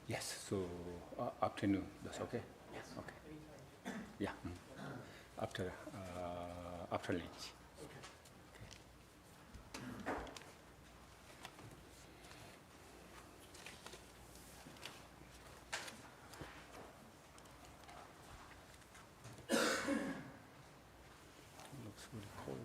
Yes, so afternoon, that's okay? Yes. Okay. Yeah, after lunch. Looks really cold.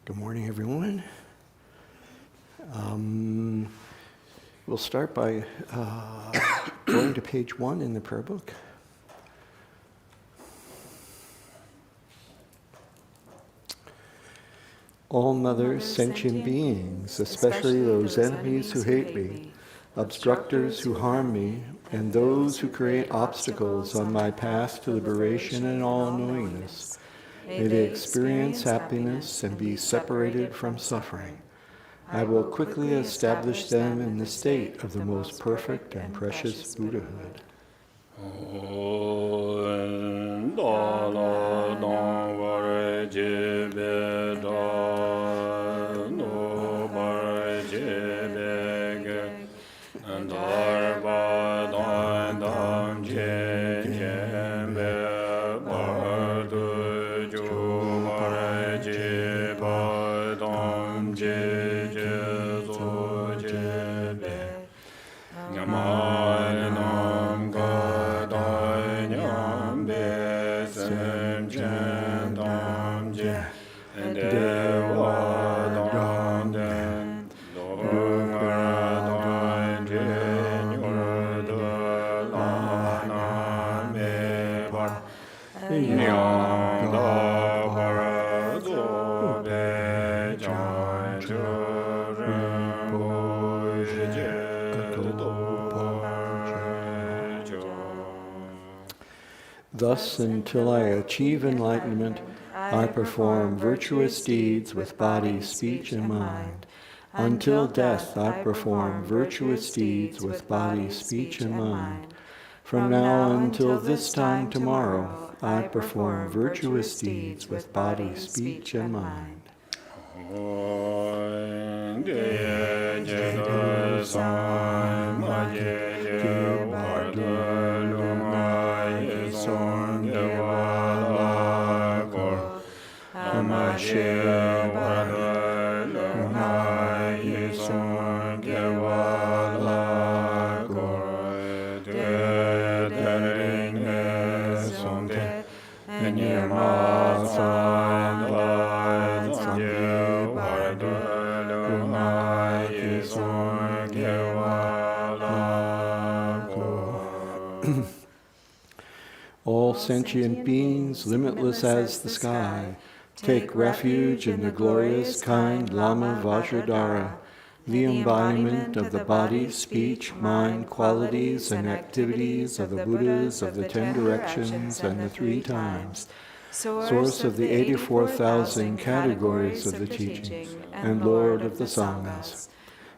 Good morning, everyone. We'll start by going to page 1 in the prayer book. All Mother sentient beings, especially those enemies who hate me, obstructors who harm me, and those who create obstacles on my path to liberation and all-knowingness, may they experience happiness and be separated from suffering. I will quickly establish them in the state of the most perfect and precious Buddhahood. Thus, until I achieve enlightenment, I perform virtuous deeds with body, speech, and mind. Until death, I perform virtuous deeds with body, speech, and mind. From now until this time tomorrow, I perform virtuous deeds with body, speech, and mind. All sentient beings, limitless as the sky, take refuge in the glorious, kind Lama Vajradhara, the embodiment of the body, speech, mind, qualities, and activities of the Buddhas of the 10 directions and the 3 times, source of the 84,000 categories of the teachings, and Lord of the Sanghas.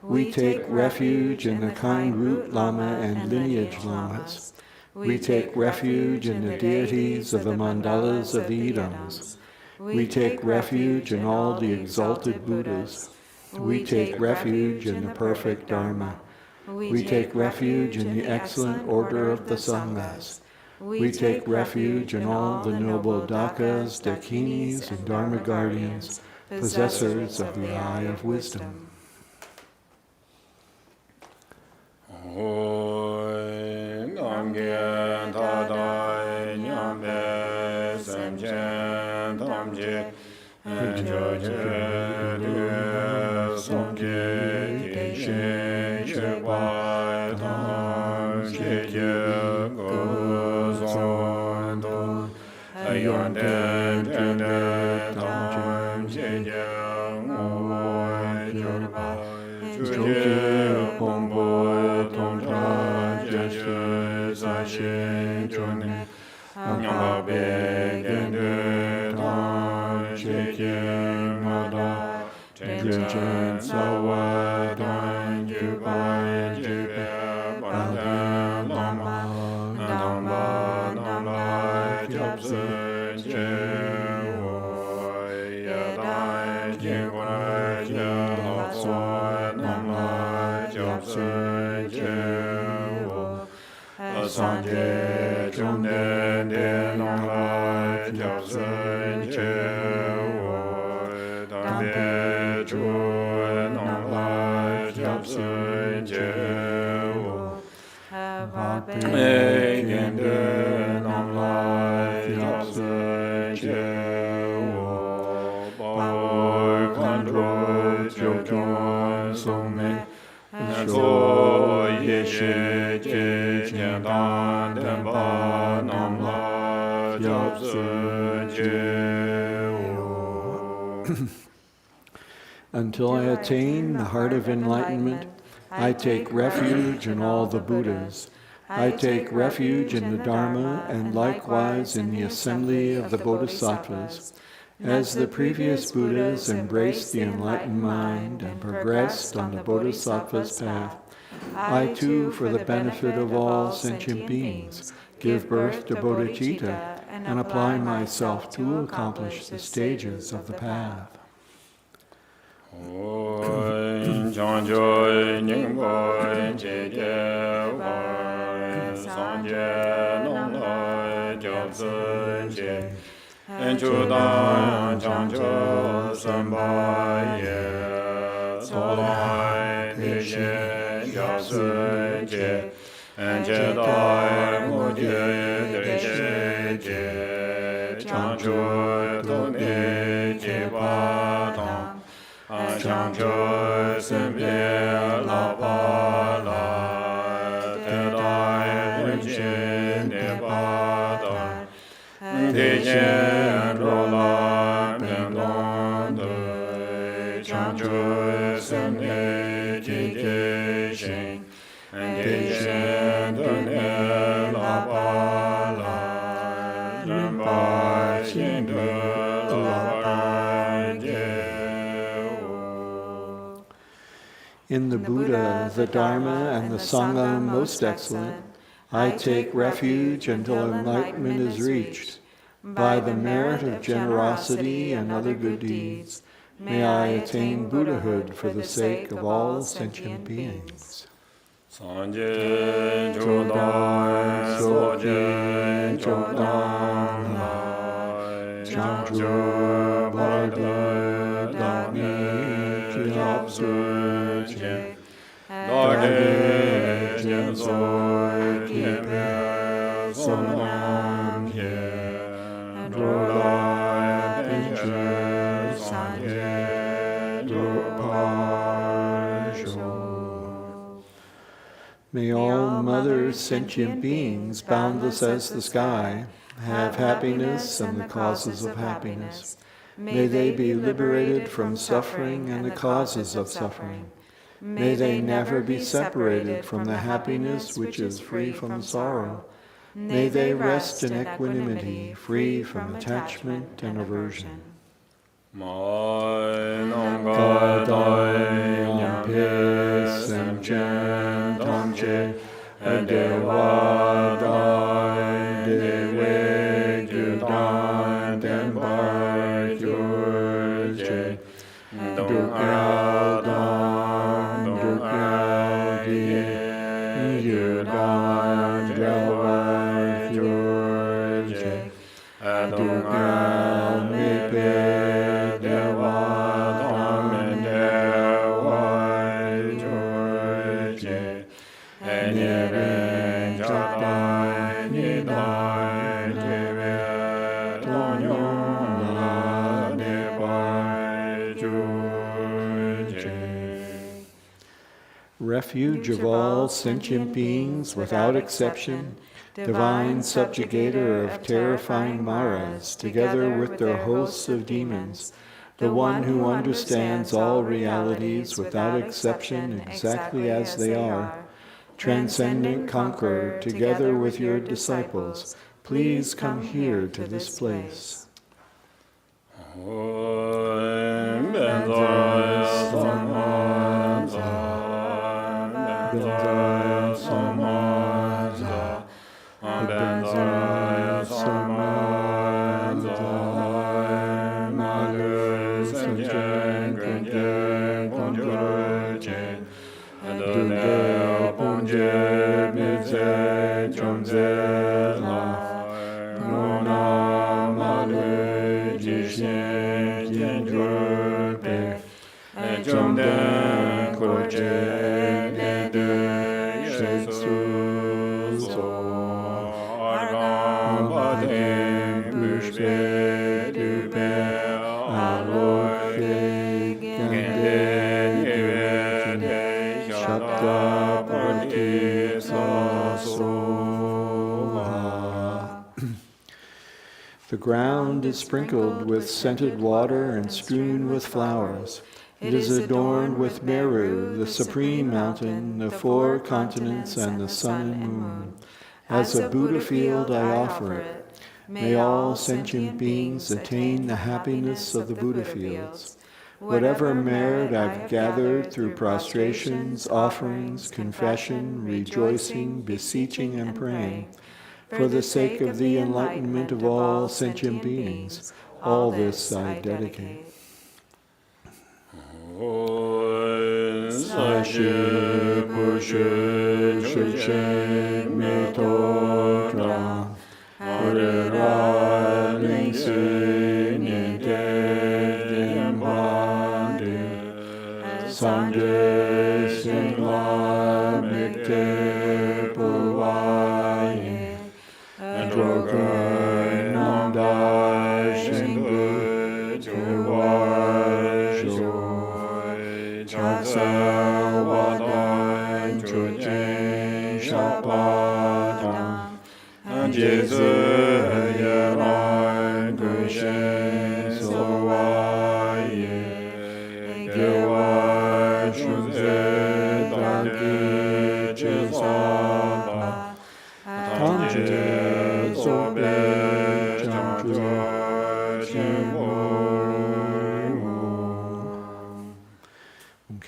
We take refuge in the kind root Lama and lineage Lamas. We take refuge in the deities of the mandalas of the Idams. We take refuge in all the exalted Buddhas. We take refuge in the perfect Dharma. We take refuge in the excellent order of the Sanghas. We take refuge in all the noble Dakas, Dakinis, and Dharma guardians, possessors of the eye of wisdom. Until I attain the heart of enlightenment, I take refuge in all the Buddhas. I take refuge in the Dharma and likewise in the assembly of the Bodhisattvas. As the previous Buddhas embraced the enlightened mind and progressed on the Bodhisattva's path, I too, for the benefit of all sentient beings, give birth to bodhicitta and apply myself to accomplish the stages of the path. In the Buddha, the Dharma, and the Sangha most excellent, I take refuge until enlightenment is reached. By the merit of generosity and other good deeds, may I attain Buddhahood for the sake of all sentient beings. Sanje Chodai Soje Chodai Lai Chanjo Bada Dami Chiyapsuje Dage Jensoi Kipe Sonam Ye Drolai Pinche Sanje Drupon Thinley. May all mother sentient beings, boundless as the sky, have happiness and the causes of happiness. May they be liberated from suffering and the causes of suffering. May they never be separated from the happiness which is free from sorrow. May they rest in equanimity, free from attachment and aversion. Refuge of all sentient beings without exception, divine subjugator of terrifying Maras, together with their hosts of demons, the one who understands all realities without exception exactly as they are, transcendent conqueror, together with your disciples, please come here to this place. The ground is sprinkled with scented water and strewn with flowers. It is adorned with Meru, the supreme mountain, the 4 continents, and the sun and moon. As a Buddha field I offer it. May all sentient beings attain the happiness of the Buddha fields. Whatever merit I've gathered through prostrations, offerings, confession, rejoicing, beseeching, and praying, for the sake of the enlightenment of all sentient beings, all this I dedicate.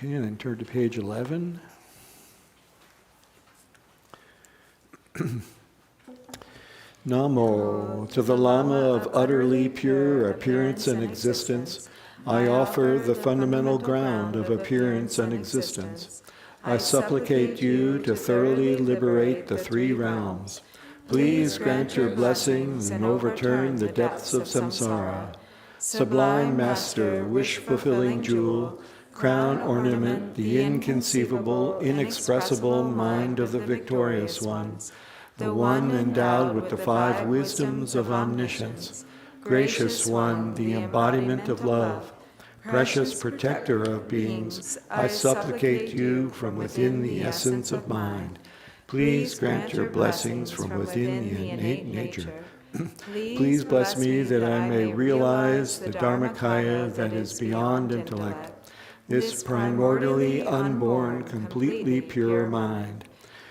Okay, and then turn to page 11. Namo, to the Lama of utterly pure appearance and existence, I offer the fundamental ground of appearance and existence. I supplicate you to thoroughly liberate the 3 realms. Please grant your blessings and overturn the depths of samsara. Sublime Master, wish-fulfilling jewel, crown ornament, the inconceivable, inexpressible mind of the victorious one, the one endowed with the 5 wisdoms of omniscience, gracious one, the embodiment of love, precious protector of beings, I supplicate you from within the essence of mind. Please grant your blessings from within the innate nature. Please bless me that I may realize the Dharmakaya that is beyond intellect, this primordially unborn, completely pure mind.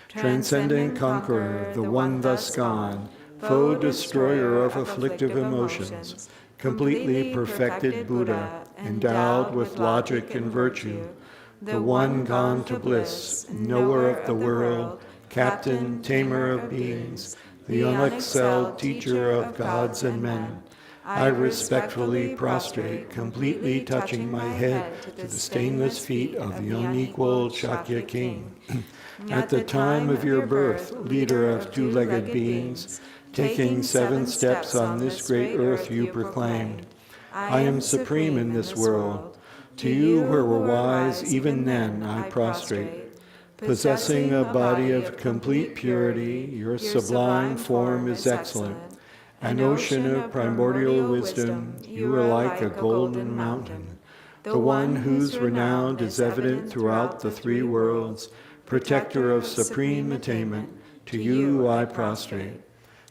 Transcendent conqueror, the one thus gone, foe destroyer of afflictive emotions, completely perfected Buddha, endowed with logic and virtue, the one gone to bliss, knower of the world, captain, tamer of beings, the unexcelled teacher of gods and men, I respectfully prostrate, completely touching my head to the stainless feet of the unequaled Shakya king. At the time of your birth, leader of 2-legged beings, taking 7 steps on this great earth you proclaimed, I am supreme in this world. To you who were wise, even then I prostrate. Possessing a body of complete purity, your sublime form is excellent. An ocean of primordial wisdom, you are like a golden mountain. the one whose renown is evident throughout the three worlds, protector of supreme attainment, to you I prostrate.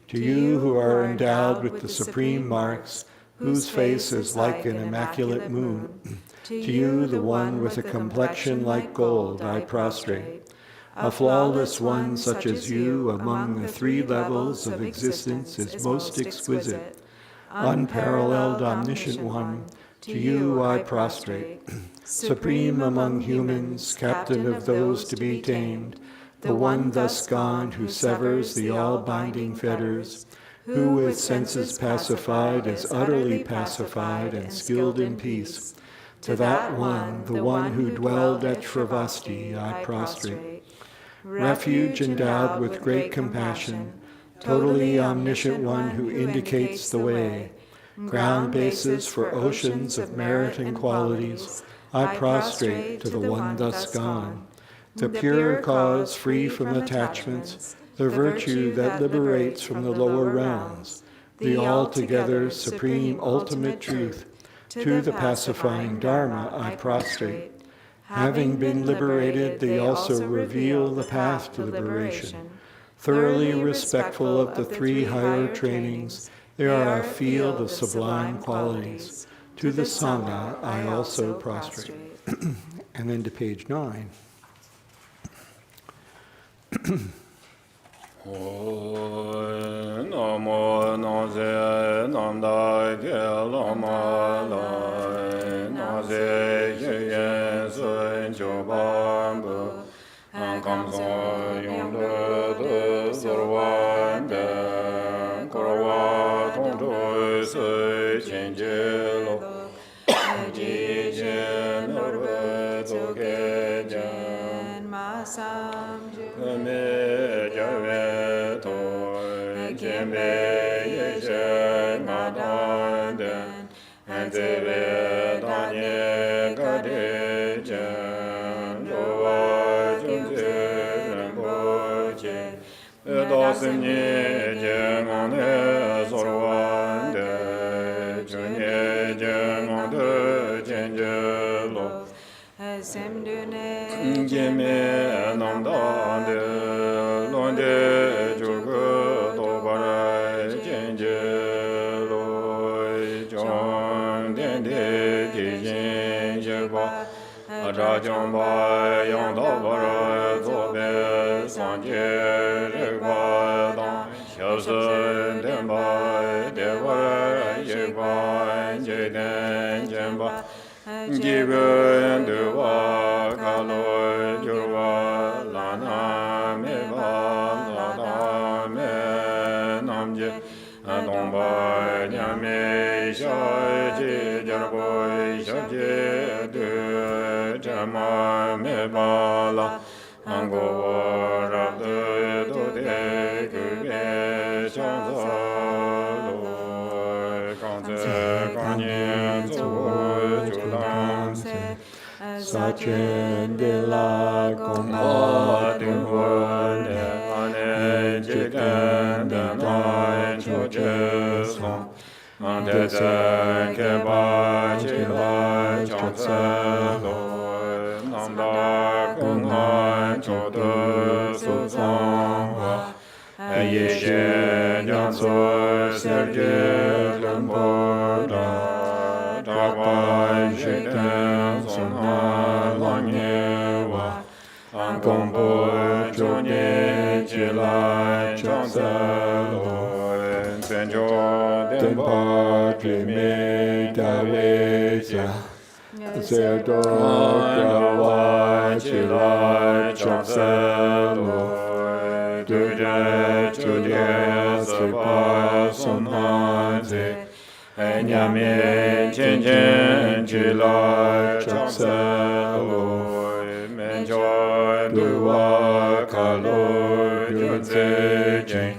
To you who are endowed with the supreme marks, whose face is like an immaculate moon, to you, the one with a complexion like gold, I prostrate. A flawless one such as you among the three levels of existence is most exquisite. Unparalleled omniscient one, to you I prostrate. Supreme among humans, captain of those to be tamed, the one thus gone who severs the all-binding fetters, who with senses pacified is utterly pacified and skilled in peace. To that one, the one who dwelled at Shravasti, I prostrate. Refuge endowed with great compassion, totally omniscient one who indicates the way, ground bases for oceans of merit and qualities, I prostrate to the one thus gone. The pure cause free from attachments, the virtue that liberates from the lower realms, the altogether supreme ultimate truth, to the pacifying dharma I prostrate. Having been liberated, they also reveal the path to liberation. Thoroughly respectful of the three higher trainings, they are a field of sublime qualities. To the Sangha I also prostrate. And then to page 9. Namo Nase Namda Lama Lai Nase Yen Sun Chobambu Ankam So Yom De Zorwan De Korwa Tongdo Se Chenjelo Ji Jen Norbe Zoke Jen Masam Me Jave Toy Jembe Yeshe Madan and Tebe Danye Gade Jen Loa Junze Rinpoche Dosini Jen Ane Zorwan De Junye Jen Ande Jenjelo Jeme Namda De Londe Jurgu Dobara Jenje Loi John Dende Jijin Jeba Rajamba Yanda Bara Zobe Sanje Regba Dan Shabsun Demba Devara Yegba Jeden Jemba Given Dua Kalo Jurwa Lana Meba Lada Me Namje Domba Nyame Shaji Jarboy Shaji Du Jama Meba La Ango Rabde Dode Kube Shanza Lo Kanze Kanyen Sachen de la Gomba de Wone, Ane Jigan de Mai Chocheson, Ande Keba Chila Chanselo, Namda Kungan Chodo Suzanwa, Yeshe Janso Serge Lemboda. Dagwan Shiten Sona Langyewa Angombo Jonye Jilai Chanselo Senjo Denpa Jime Daweja Zerdo Grawa Jilai Chanselo Duje Judye Seba Sonanze Nyame Chen Jila Chanselo Menjoy Dua Kalo Junze Jen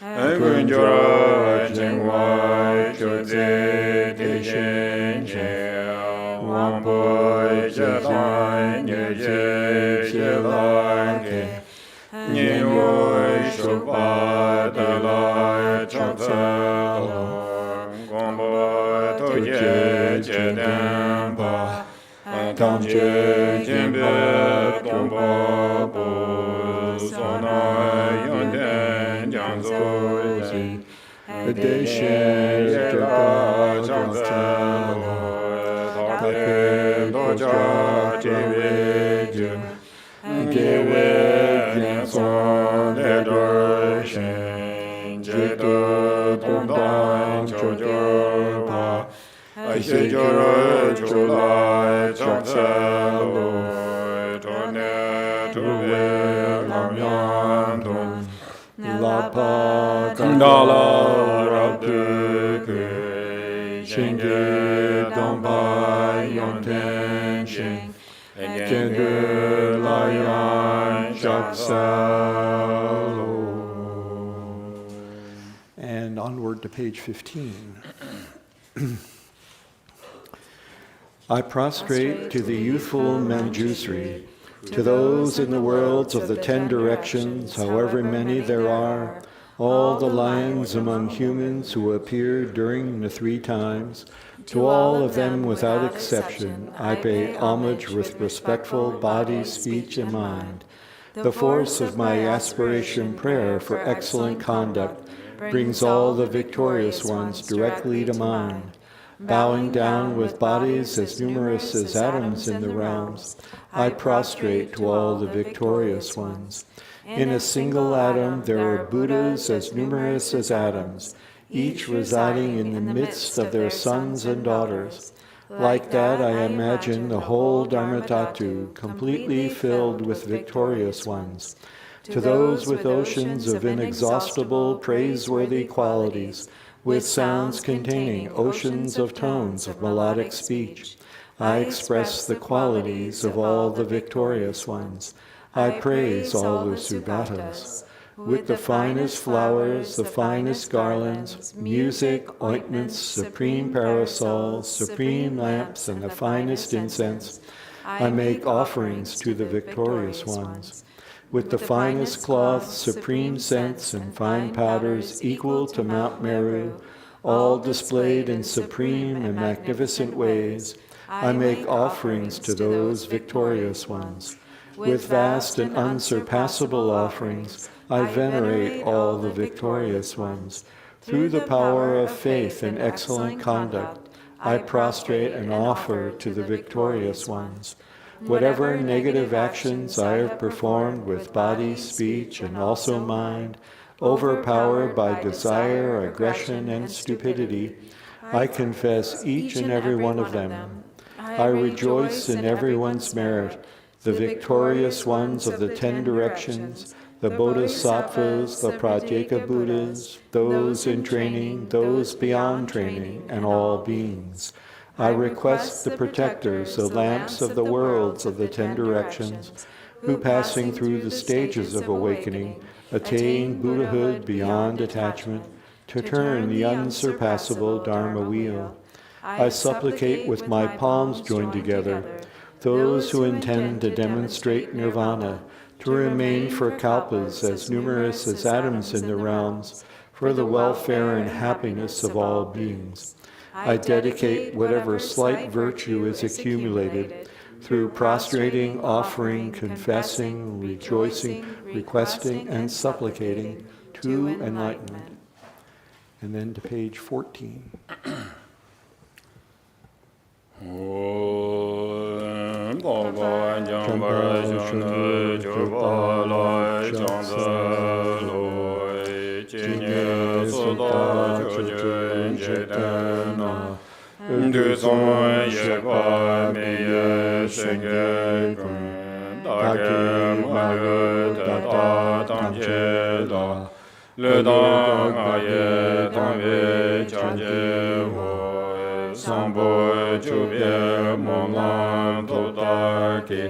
Kunjora Jengwa Junze Dejen Jen Wambo Jelai Nye Jelai Ke Nyewoy Shupa Dala Chanselo Gombo Toye Jedemba Tamche Jimbe Tumbo Bu Sona Yonden Jiangsu Deshe Jeka Jiangzalo Tape Doja Jiwe Gewe Genson Ledoshen Jedo Dongdang Chojo Pa Aishe Joro Chulai Changzalo Tone Tuwe Lamyan Dong Lapa Kandala Rabduke Shenge Domba Yonten Sheng Kende Layan Shaksalo. And onward to page 15. I prostrate to the youthful Manjusri, to those in the worlds of the 10 directions, however many there are, all the lions among humans who appeared during the 3 times, to all of them without exception, I pay homage with respectful body, speech, and mind. The force of my aspiration prayer for excellent conduct brings all the victorious ones directly to mind. Bowing down with bodies as numerous as atoms in the realms, I prostrate to all the victorious ones. In a single atom there are Buddhas as numerous as atoms, each residing in the midst of their sons and daughters. Like that, I imagine the whole Dharmatatu completely filled with victorious ones. To those with oceans of inexhaustible, praiseworthy qualities, with sounds containing oceans of tones of melodic speech, I express the qualities of all the victorious ones. I praise all the Sugatas. With the finest flowers, the finest garlands, music, ointments, supreme parasols, supreme lamps, and the finest incense, I make offerings to the victorious ones. With the finest cloths, supreme scents, and fine powders equal to Mount Meru, all displayed in supreme and magnificent ways, I make offerings to those victorious ones. With vast and unsurpassable offerings, I venerate all the victorious ones. Through the power of faith and excellent conduct, I prostrate and offer to the victorious ones. Whatever negative actions I have performed with body, speech, and also mind, overpowered by desire, aggression, and stupidity, I confess each and every one of them. I rejoice in everyone's merit, the victorious ones of the 10 directions, the Bodhisattvas, the Pratyeka Buddhas, those in training, those beyond training, and all beings. I request the protectors, the lamps of the worlds of the 10 directions, who passing through the stages of awakening, attain Buddhahood beyond attachment, to turn the unsurpassable Dharma wheel. I supplicate with my palms joined together, those who intend to demonstrate nirvana, to remain for kalpas as numerous as atoms in the realms, for the welfare and happiness of all beings. I dedicate whatever slight virtue is accumulated through prostrating, offering, confessing, rejoicing, requesting, and supplicating to enlightenment. And then to page 14. Sambo Chubye Molam Totake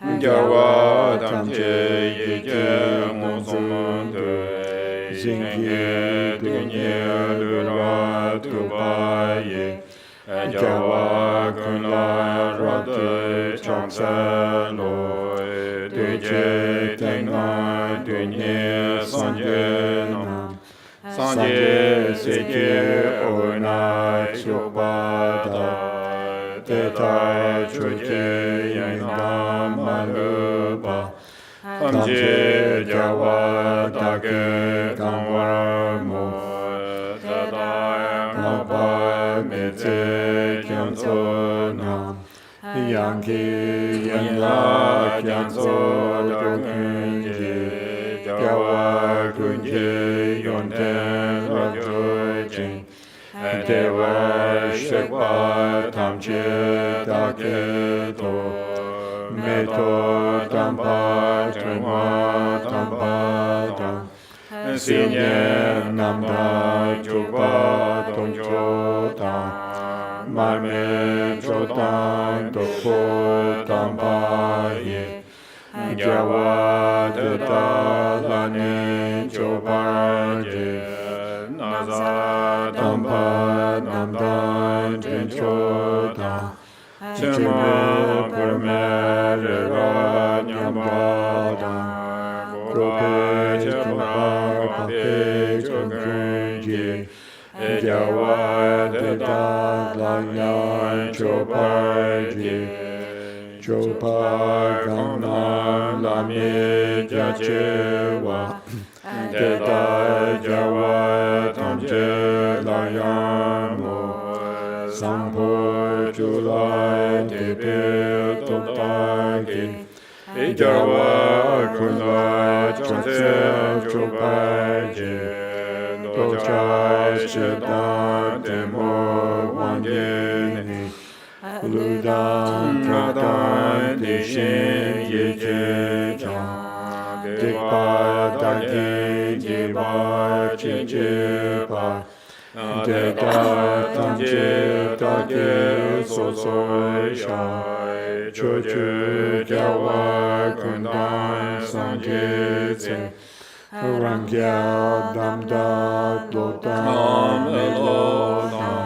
Gyawa Tamche Yeke Monsomante Zingye Dunye Lura Tubaye Gyawa Kunla Rade Changsalo Duje Tengna Dunye Sanje Nam Sanje Seke Onai Chobada Tetai Chuje Tamche Jawa Take Kangwar Mo Tadai Ngapa Meze Kyanso Nam Yanki Yanla Kyanso Dokunji Jawa Kunji Yonten Rajojin Dewa Shekpa Tamche Take To Meto Tampa Trengwa Tampa Tam Sinye Namda Juba Tongcho Tam Marme Chotan Dokpo Tampa Ye Jawa Teta Lani Chopa Je Naza Tampa Namda Jencho Tam Chima Purme Rega Nyambada Krope Chapa Pape Chokunji Jawa Teta Lanyan Choparji Chopa Gana Lami Jachewa Teta Jawa Tamche Lanyan Mo Sampo Julai Tepe Topagi Jawa Kunai Chonse Chopaji Dochai Shetan Temo Wangeni Ludan Pradan Dishin Yeje Chan Dikpa Dagi Jiva Chichipa Deka Tamche Take Soso Shai Chochu Jawa Kundan Sanjitse Rangya Damda Lotam Elotam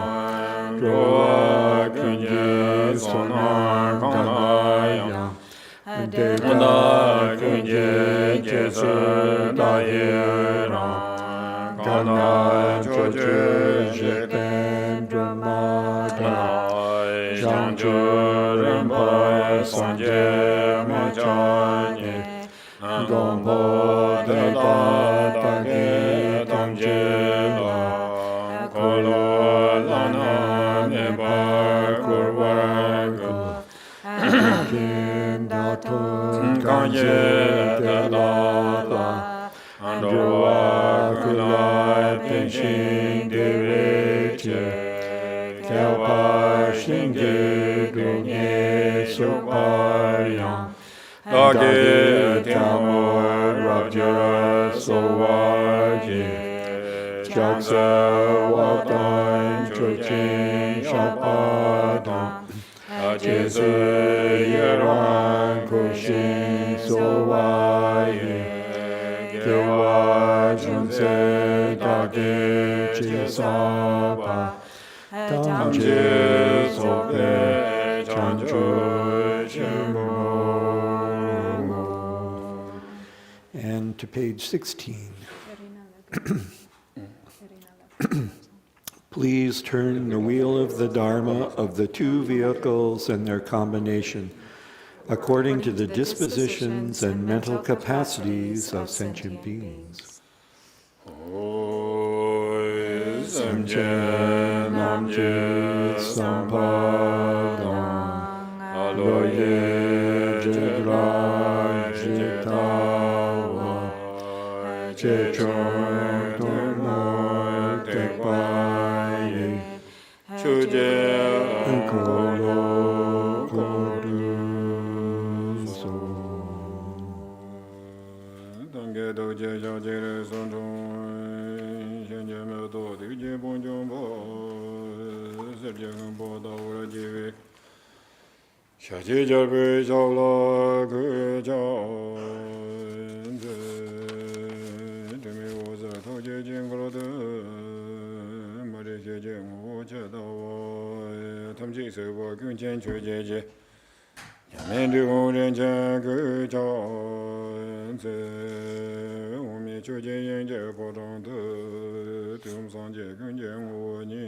Droa Kunye Sonar Kanaya Deka Kunye Jesu Dayera Kana Chochu Jeten Dramata Janchu Rinpoche Sanje Machanye Gompo Teta Take Tamjela Kolo Lana Neba Kurwagu Kin Datun Kanye Delata Androa Kulai Pinshin Dereche Kelpa Shingi Dunye Supayam Dagi Tamo Rabjara Sowaji Jaksa Watan Chochin Shapadam Jesu Yeran Kushin Sowaye Kewa Junse Dagi Chisapa Tamje Sope Chanchu Chimo. And to page 16. Please turn the wheel of the Dharma of the two vehicles and their combination according to the dispositions and mental capacities of sentient beings. Samche Namje Sampadam Aloye Jedra Jetawa Chechon Tono Tekpaye Chuje Kolo Koduso Dange Doje Jajere Sondon Shenje Medo Dije Bonjombo Serje Gambo Daura Jivik Shaji Jarbe Jala Kuja Demi Waza Toje Jingolode Marike Jingo Chedawa Tamji Sewa Kunchen Chujeje Yamendu Renja Kuja Umi Chuje Yenje Podong Tum Sanje Kunjen Woni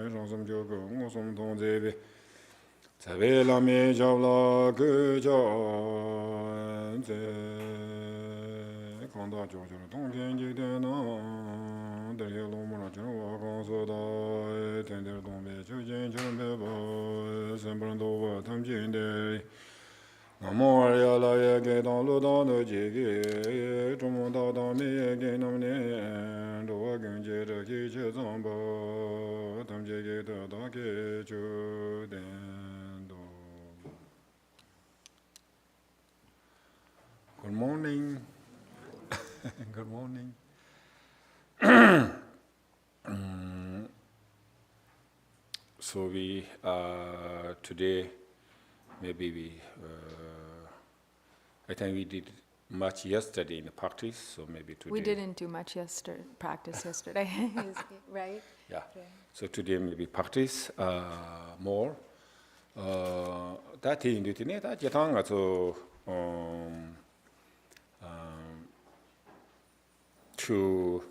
Shansam Joko Ngosum Tongzebi Savela me javla guja ze kanda jojo donggen jidena derye lomura jwa gonso da tender dombe chujen chumbe bo sembrando wa tamjinde Namo Arya ye ge dan lo dan de ji ge zhong da dan me ye ge nam ne do gen je de ji che zang bo tam je ge de da ge chu den do. Good morning. Good morning. So we today maybe we I think we did much yesterday in the practice, so maybe today. We didn't do much practice yesterday, right? Yeah. So today maybe practice more. That in the internet, that jatanga so to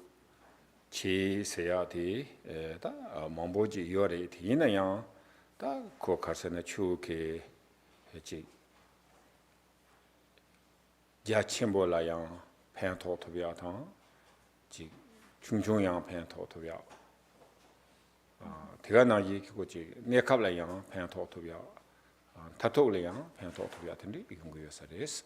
chi sayati da mamboji yore tina yang da ko karsana chu ke chi ja chimbo la yang pen to to bia ta ji chung chung yang pen to to bia tiga na yi ko ji ne kap la yang pen to to bia ta to le yang pen to to bia tindi yung go yosa des.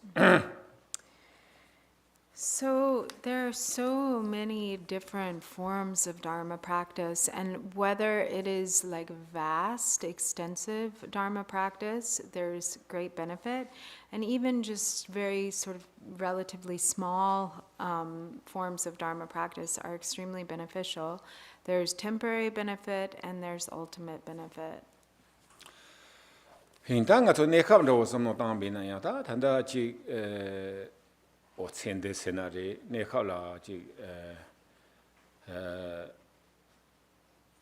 So there are so many different forms of Dharma practice, and whether it is like vast, extensive Dharma practice, there's great benefit, and even just very sort of relatively small forms of Dharma practice are extremely beneficial. There's temporary benefit and there's ultimate benefit. Hintanga to ne kap do som no tang bin na ya ta thanda chi o tsende scenario ne khala ji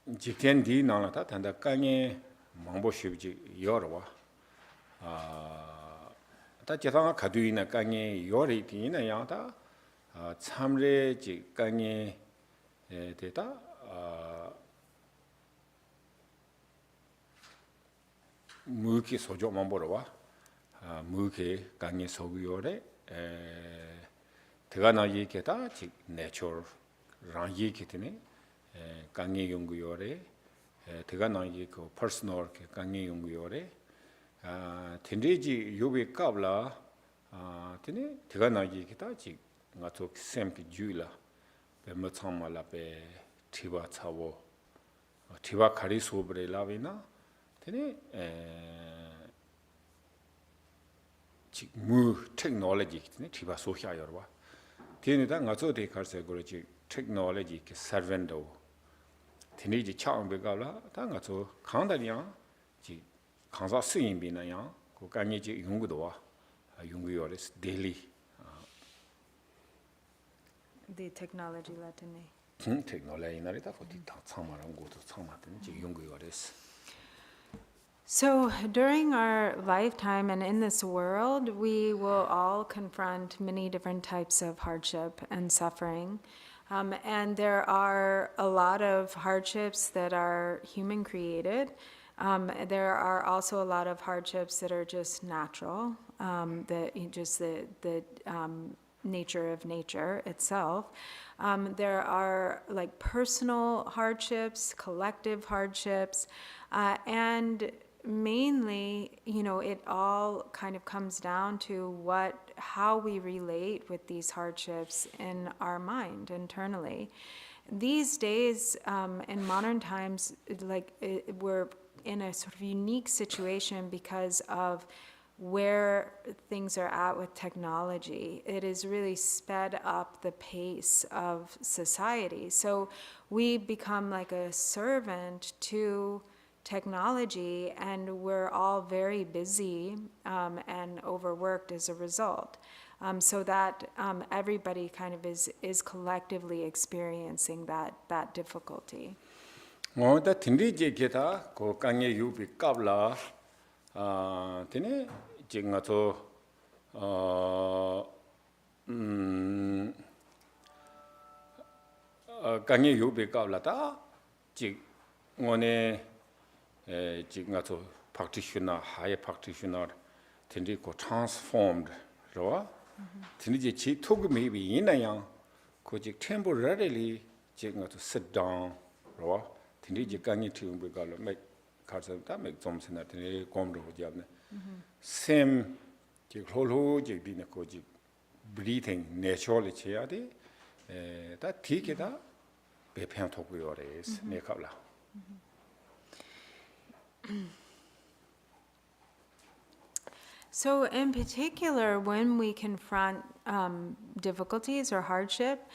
jiken di na la ta tanda kanye mangbo shibji yorwa ta jetang khadu ina kanye yori ti na ya ta chamre ji kanye de ta muki sojo mangbo ro wa muki kanye sogu yore 대가 나기 게다 즉 내추럴 랑기 기트네 강의 연구요래 대가 나기 그 퍼스널 강의 연구요래 텐데지 요베 qabla 테네 대가 나기 게다 즉 나토 샘피 주라 베마참말라 베 티바 차보 티바 카리소브레 라비나 테네 무 테크놀로지 있네 티바 소샤여와 테네다 가서데 갈세 그러지 테크놀로지 그 서벤도 테네지 차음베가라 다 가서 강다리야 지 강사 쓰임비나야 그 간이지 연구도와 연구요레스 데일리 The technology latine. 테크놀로지 나리다 거기 다 참아란 것도 참았더니 지 연구요레스. So during our lifetime and in this world, we will all confront many different types of hardship and suffering. And there are a lot of hardships that are human created. There are also a lot of hardships that are just natural, the nature of nature itself. There are like personal hardships, collective hardships, and mainly, it all kind of comes down to how we relate with these hardships in our mind internally. These days, in modern times, we're in a sort of unique situation because of where things are at with technology. It has really sped up the pace of society. So we become like a servant to technology, and we're all very busy and overworked as a result. So that everybody kind of is collectively experiencing that difficulty. 다 딘리제 게다 고 강에 유비 qabla 테네 징가토 강에 유비 qabla 다 직 원에 징가토 practitioner, higher practitioner, tindi ko transformed, right? Tindi je took maybe in a young, ko je temporarily je to sit down, right? Tindi je kangi to make cards that make something that tindi come to jam. Same je holo je dina ko je breathing naturally cheade, that take it up, be pen talk with your race, make up. So in particular, when we confront difficulties or hardship,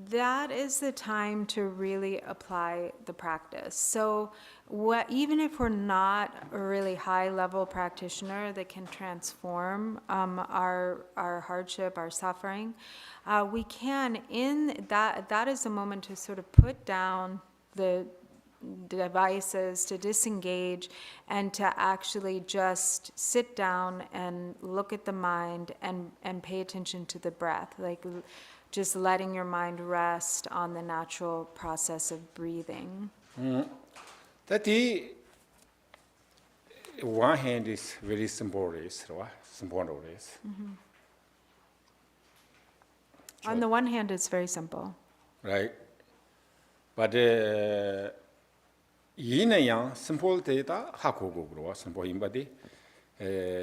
that is the time to really apply the practice. So even if we're not a really high-level practitioner that can transform our hardship, our suffering, we can, in that is the moment to sort of put down the devices, to disengage, and to actually just sit down and look at the mind and pay attention to the breath, like just letting your mind rest on the natural process of breathing. That one hand is very simple, right? Simple. On the one hand, it's very simple. Right. But yin and yang, simple data, hakugo grow, simple in body.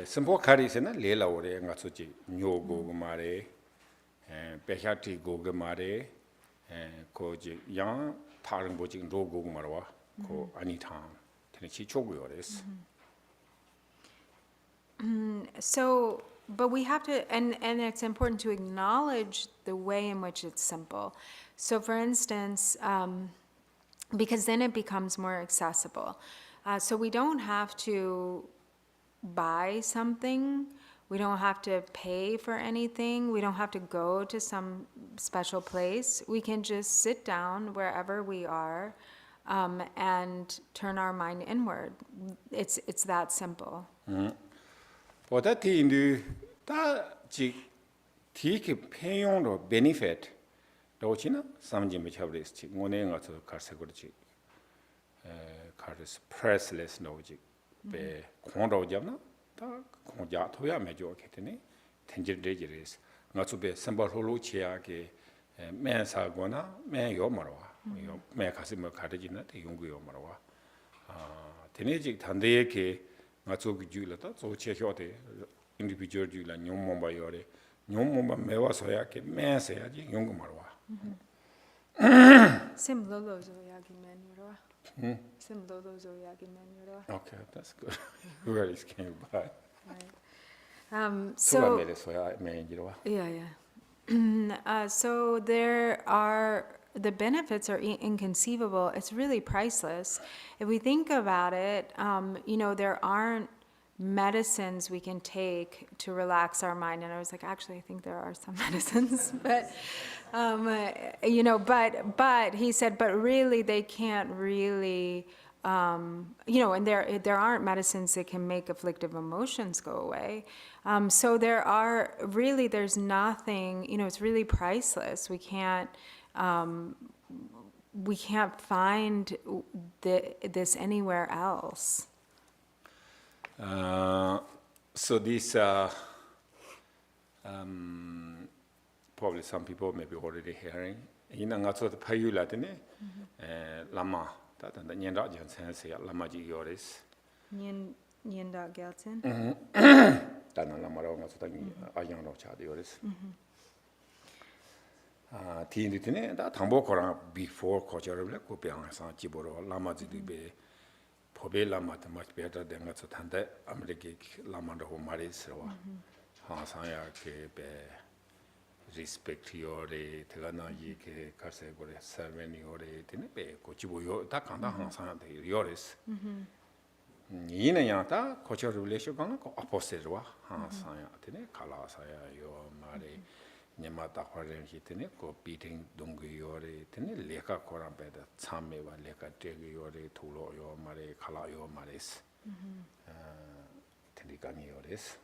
Simple carries in a lela or a ngatsuji, nyo go mare, Behati go mare, koji yang, taring bojing do go marwa, ko anitam, Tenichi chogures. So, but we have to, and it's important to acknowledge the way in which it's simple. So for instance, because then it becomes more accessible. So we don't have to buy something, we don't have to pay for anything, we don't have to go to some special place. We can just sit down wherever we are and turn our mind inward. It's that simple. But that in the take paying or benefit, Dochina, some Jimmy Chavris, one to Carsegurci, Cars pressless logic, be Kondo Jamna, Konja Toya Major Ketini, Tanger Dageris, not to be Samba Holucia, Man Sagona, Man Yomarawa, Man Casimo Cartagina, Yungu Yomarawa. Tenejic Tandeke, Matsuki Julata, so Chechote, individual Jula, Nyomba Yore, Nyomba Meva Soyaki, Man Sayaji, Yungumarwa. Sim Lolo Zoyagi Manura. Sim Lolo Zoyagi Manura. Okay, that's good. Where is came by? So yeah. So there are, the benefits are inconceivable. It's really priceless. If we think about it, there aren't medicines we can take to relax our mind. And I was like, actually, I think there are some medicines, but, but he said, but really they can't really, and there aren't medicines that can make afflictive emotions go away. So there's nothing, it's really priceless. We can't find this anywhere else. So these probably some people may be already hearing. In a sort of Payulatine, Lama, that and the Nyenda Jansen, Lama Gioris. Nyenda Gelsen. Dana Lamaronga, Ayan of Chadioris. Tinditine, that Tambokora before Kocher Copian, San Chiboro, Lama Zibe. Pobe Lama much better than what's at hand. American Lamanda who marries Hansaya be respect your Tegana Yike, Carsegore, Servani or Tinepe, Cochibu, Takanda Hansan, the Yoris. Yinayata, culture relation, opposite Hansaya, Tine, Kalasaya, your Mari. Nyamata Horan Hitine, go beating Dungu Yori, Tine, Leka Korambe, Sameva, Leka Tegi Yori, Tulo, your Mare, Kala, your Maris, Teligani Yoris.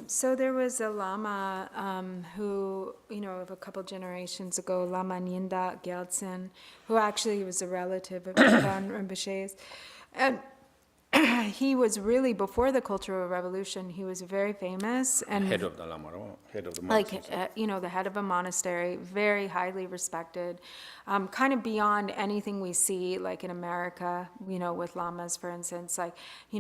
So there was a Lama who, of a couple generations ago, Lama Nyenda Gyaltsen, who actually was a relative of Drupon Rinpoche's. And he was really, before the Cultural Revolution, he was very famous and head of the Lama, head of the like monastery. the head of a monastery, very highly respected, kind of beyond anything we see like in America, with lamas, for instance. Like, he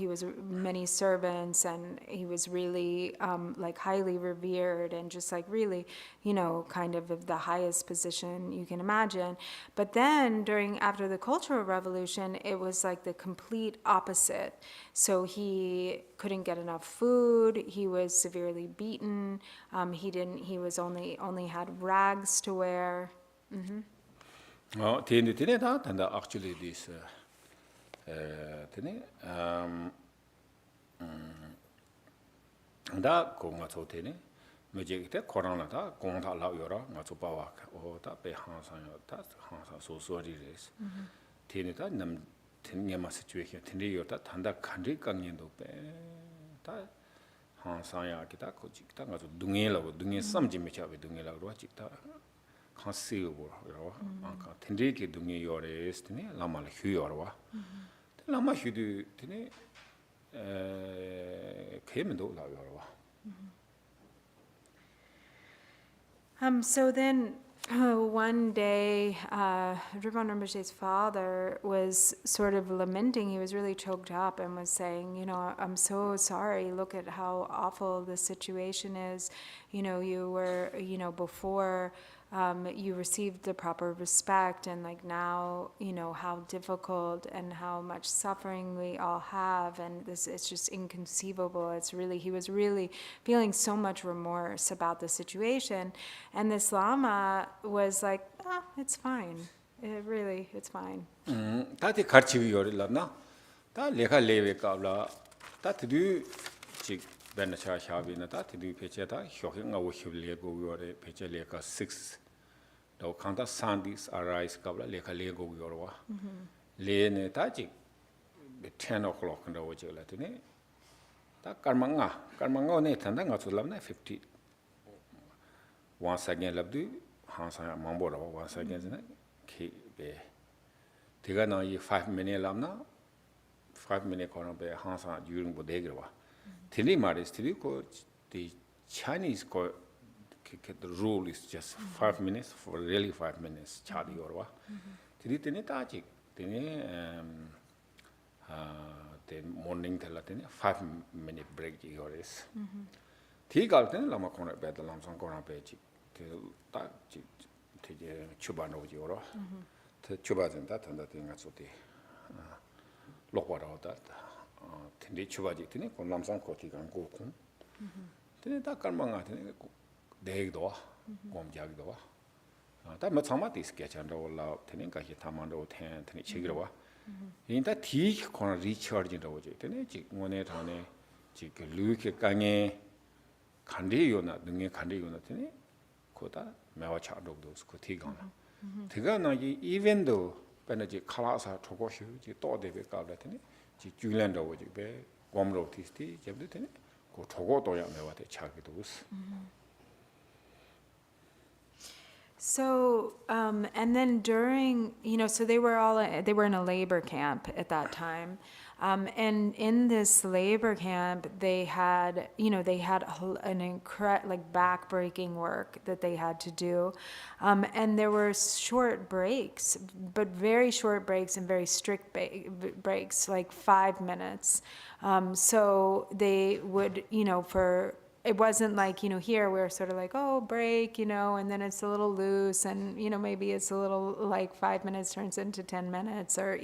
was many servants, and he was really like highly revered, and just like really, kind of the highest position you can imagine. But then after the Cultural Revolution, it was like the complete opposite. So he couldn't get enough food. He was severely beaten. He was only had rags to wear. Actually this da ko nga so tene mejek te korana da gong da la yora nga so pa wa o da be han san yo da han sa so ri res tene da nam tene ma situation tene yo da tanda khandri kangyen do be da han san ya ki da ko jik da nga so dungye la dungye sam ji me cha be dungye la ro jik da khan se yo ro ka tene ki dungye yo res tene la ma la hyu yo ro wa la ma hyu du tene So then one day, Drupon Rinpoche's father was sort of lamenting. He was really choked up and was saying, I'm so sorry. Look at how awful the situation is. You were, before you received the proper respect, and like now, how difficult and how much suffering we all have, and it's just inconceivable. He was really feeling so much remorse about the situation, and this Lama was like, it's fine. It's fine. Tati karchivi yorila na, ta leka lewe kabla, ta tidu chik benacha shabi na ta tidu peche ta shoki nga wishib lego yore peche leka 6. Do kanta sandis arise kabla leka lego yorwa. Le ne ta chik 10 o'clock nda wache la tine. Ta karmanga ne tanda nga su labna 50. Once again labdu, hansa mambo rawa once again zina ki be. Tiga na yi 5 minute lamna, 5 minute kono be hansa during bodegirwa. Tini maris tini ko the Chinese ko the rule is just 5 minutes for really 5 minutes chadi yorwa. Tini tajik tini the morning tela tini 5 minute break yoris. Tigal tini lama kono be the lamsang kono be chik ta chik tije chuba no yoro. The chuba zenda tanda tinga soti lokwa ro da tini chuba ji tini kon lamsang ko ti kan ko kun. Tini ta karmanga tini deg do gom jag do. Ta ma chama ti ske chan ro la tini ka hi taman ro ten tini chigro wa. In ta ti kon recharge ro ji tini ji ngone thane ji ke lu ke kange khandi yo na dunge khandi yo na tini ko ta mewa cha ro do ko ti gan na. Tiga na ji even though pena ji khala sa thogo shu ji to de be ka la tini ji julen ro ji be gom ro ti sti je de tini ko thogo to ya mewa de cha ge do. So, and then during, so they were in a labor camp at that time. And in this labor camp, they had an like back-breaking work that they had to do. And there were short breaks, but very short breaks and very strict breaks, like 5 minutes. So they would, it wasn't like, here we're sort of like, oh, break, and then it's a little loose, and, maybe it's a little like 5 minutes turns into 10 minutes or,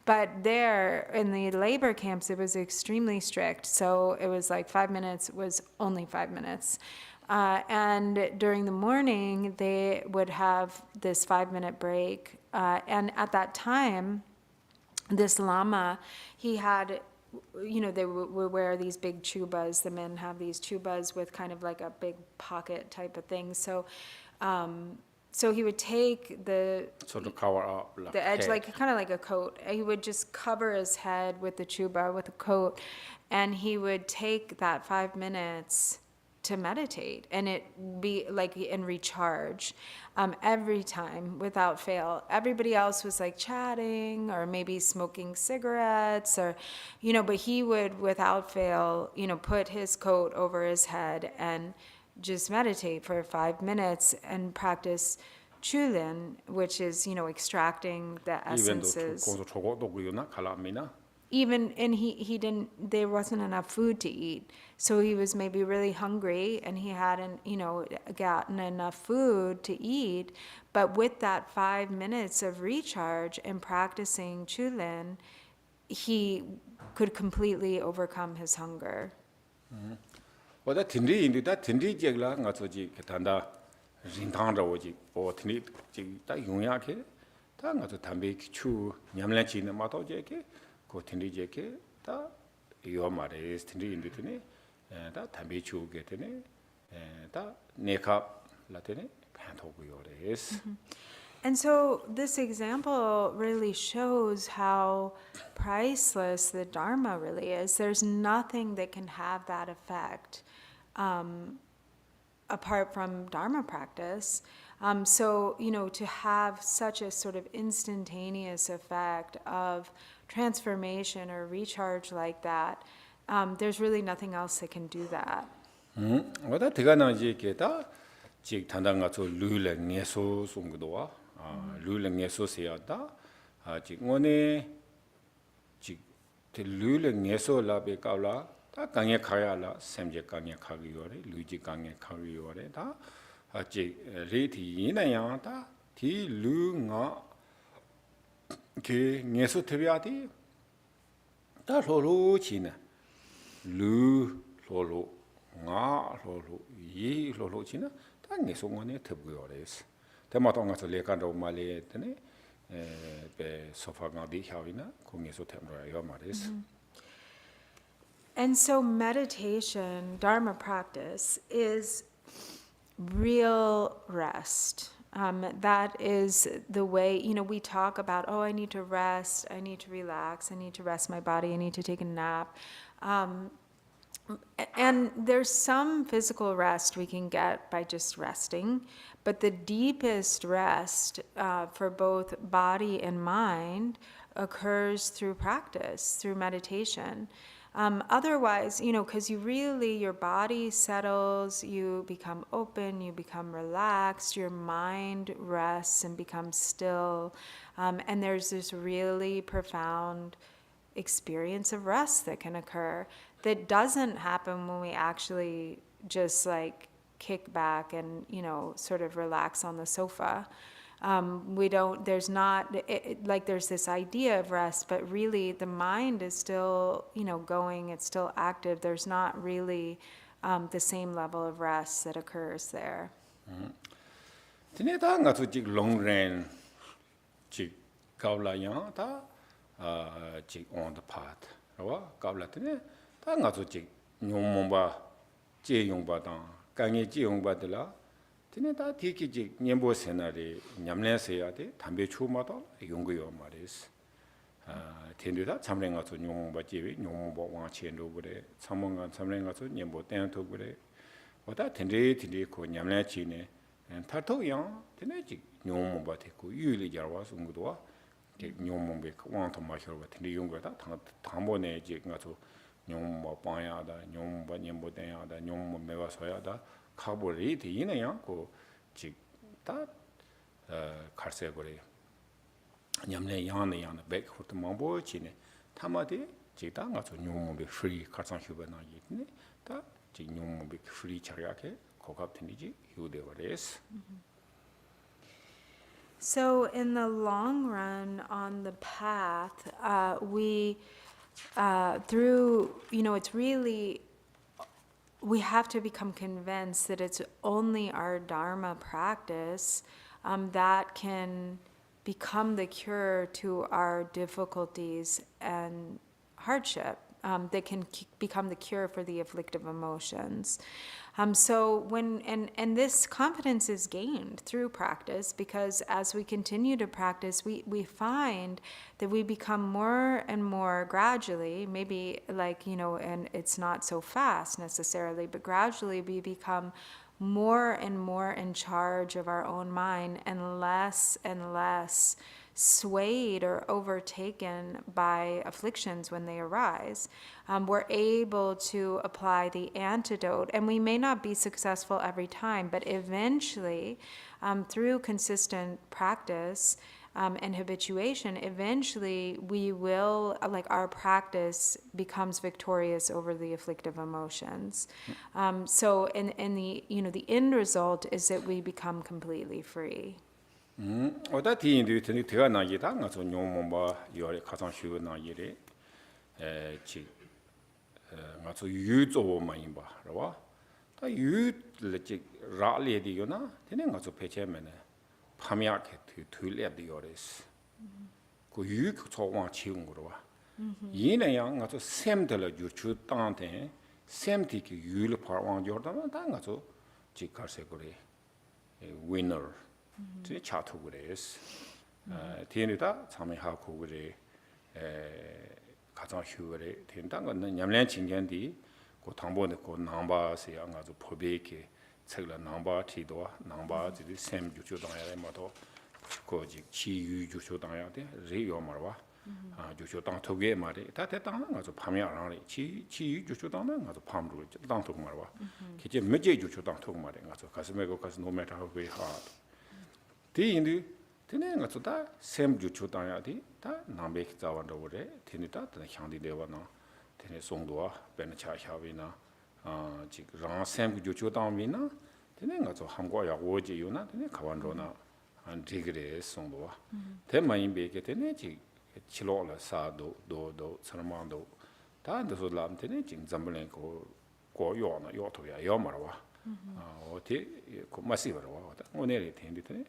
but there in the labor camps, it was extremely strict. So it was like 5 minutes was only 5 minutes. And during the morning, they would have this 5-minute break. And at that time, this Lama, he had, they would wear these big chubas. The men have these chubas with kind of like a big pocket type of thing. So, so he would take the sort of cover up the edge, like kind of like a coat. He would just cover his head with the chuba, with a coat, and he would take that 5 minutes to meditate, and it be like and recharge every time without fail. Everybody else was like chatting or maybe smoking cigarettes or, but he would without fail, put his coat over his head and just meditate for 5 minutes and practice chulin, which is, extracting the Even though essences. 고소 초고 도구요나 갈라미나. Even, and he didn't, there wasn't enough food to eat. So he was maybe really hungry and he hadn't, gotten enough food to eat. But with that 5 minutes of recharge and practicing chulin, he could completely overcome his hunger. Wada tindri indi da tindri jegla nga so ji tanda rintang rawo ji o tindri ji da yongya ke da nga so tambe chu nyamlan chi na ma to je ke ko tindri je ke da yo ma re tindri indi tene da tambe chu ge tene da neka la tene pan to gu yo res. And so this example really shows how priceless the Dharma really is. There's nothing that can have that effect apart from Dharma practice. So, to have such a sort of instantaneous effect of transformation or recharge like that, there's really nothing else that can do that. Wada tiga na ji ke da ji tanda nga so lu le ngeso sung do wa. Lu le ngeso se ya da ji ngone ji te lu le ngeso la be ka la da kangye khaya la semje kangye khagi yo re lu ji kangye khagi yo re da ji re thi yin na ya da thi lu nga ke ngeso te ya di da lo lo chi na lu lo lo nga lo lo yi lo lo chi na da ngeso ngone te bu yo re 대마도 가서 레간도 말에 되네 배 소파가 디하위나 공에서 템로요 말이스. And so meditation, Dharma practice, is real rest. That is the way, we talk about, I need to rest, I need to relax, I need to rest my body, I need to take a nap. And there's some physical rest we can get by just resting, but the deepest rest for both body and mind occurs through practice, through meditation. Otherwise, because your body settles, you become open, you become relaxed, your mind rests and becomes still, and there's this really profound experience of rest that can occur that doesn't happen when we actually just like kick back and sort of relax on the sofa. There's this idea of rest, but really the mind is still going, it's still active. There's not really the same level of rest that occurs there. Tene da nga so jig long ran jig kaula ya da jig on the path ro kaula tene da nga so jig nyom ba je yong ba da 강에 지용받으라 드네다 디기지 년보 세나리 냠내세야데 담배 추마다 용거요 말이스 텐데다 참랭가서 용바지위 용보 왕치엔도 그래 참몽간 참랭가서 년보 땡도 그래 보다 텐데 고 냠내치네 타토양 드네지 용모바테고 유리자와서 응도와 용모베 왕토 마셔바 텐데 용거다 당번에 이제 가서 뇽모 빠야다 뇽모 년보 땡야다 뇽모 메와서야다 카보리 되이네요 고 직다 갈세고리 냠내 양내 백 호트 망보 지네 타마데 직다 가서 뇽모베 프리 가상 휴바나 있네 다 뇽모베 프리 차야게 고갑텐이지 유데버레스. So in the long run on the path we through, it's really, we have to become convinced that it's only our Dharma practice that can become the cure to our difficulties and hardship. that can become the cure for the afflictive emotions. So and this confidence is gained through practice, because as we continue to practice, we find that we become more and more gradually, maybe like, and it's not so fast necessarily, but gradually we become more and more in charge of our own mind and less swayed or overtaken by afflictions when they arise. We're able to apply the antidote, and we may not be successful every time, but eventually, through consistent practice and habituation, eventually we will, our practice becomes victorious over the afflictive emotions. So, and the end result is that we become completely free. 어다 디인도 되게 대가 나기다 가서 용mon바 요리 가장 쉬운 나기래 지 가서 유조만 봐 라와 다 유르지 라리디요나 되는 가서 배제면에 파미하게 들려도 요레스 그 유그 초왕 치운 거로 와 이내양 가서 샘들 유추 땅한테 샘티기 유를 파왕 요르다만 다 가서 지 가서 그래 위너 제 차토그레스 디에다 참여하고 그래 가장 휴거래 된다는 거는 냠련 진견디 고 당보는 고 남바세 양아주 포베게 책을 남바티도 남바지 샘 주초당에 뭐도 고지 치유 주초당에 돼 리요 말와 주초당 토게 말이 다 대당은 가서 밤에 알아리 치유 주초당은 가서 밤으로 땅 토고 말와 기제 몇제 주초당 토고 말에 가서 가슴에 가서 노메타 하고 하 디인도 되는 것도 다 샘주 주당야디 다 남백 자원도 그래 되니다 다 향디 되거나 되는 송도와 베나차 샤비나 지금 랑 샘주 주당미나 되는 것도 한국어 오지요나 되는 가반로나 안 디그레 송도와 대만인 베게 되는 지 치로라 사도 도도 설마도 다 안도서 람 되는 지금 잠블랭 고요나 요토야 요마라와 어디 그 마시버와 오늘이 되는데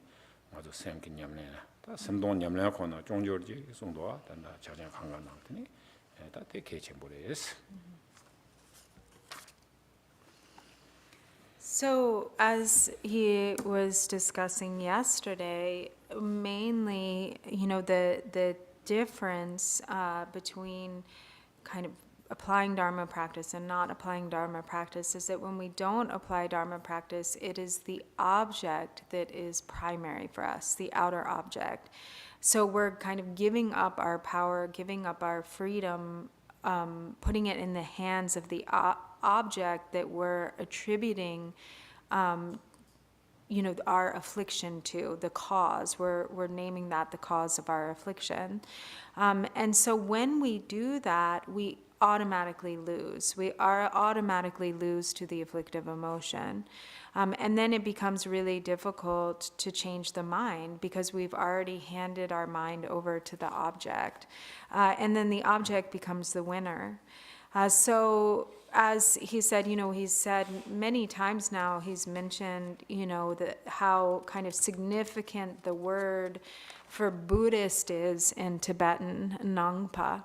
아주 샘기 냠내나 다 섬동 냠내 코나 종조지 송도와 단다 자장 강간 나더니 다 되게 쳔보레스. So, as he was discussing yesterday, mainly, the difference between kind of applying Dharma practice and not applying Dharma practice is that when we don't apply Dharma practice, it is the object that is primary for us, the outer object. So we're kind of giving up our power, giving up our freedom, putting it in the hands of the object that we're attributing our affliction to, the cause. We're naming that the cause of our affliction. And so when we do that, we automatically lose. We automatically lose to the afflictive emotion. And then it becomes really difficult to change the mind because we've already handed our mind over to the object. And then the object becomes the winner. So as he said, he's said many times now, he's mentioned, how kind of significant the word for Buddhist is in Tibetan, Nangpa.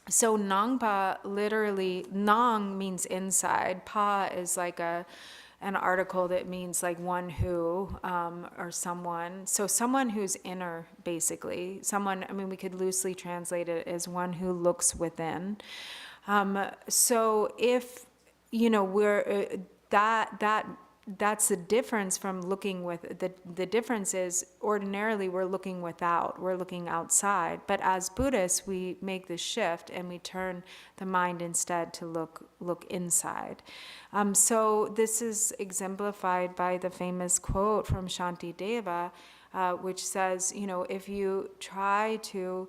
So Nangpa, literally, Nang means inside, Pa is like an article that means like one who, or someone. So someone who's inner, basically. Someone, we could loosely translate it as one who looks within. So if, we're, that's the difference from looking with, the difference is ordinarily we're looking without, we're looking outside. But as Buddhists, we make the shift and we turn the mind instead to look inside. So this is exemplified by the famous quote from Shantideva, which says, if you try to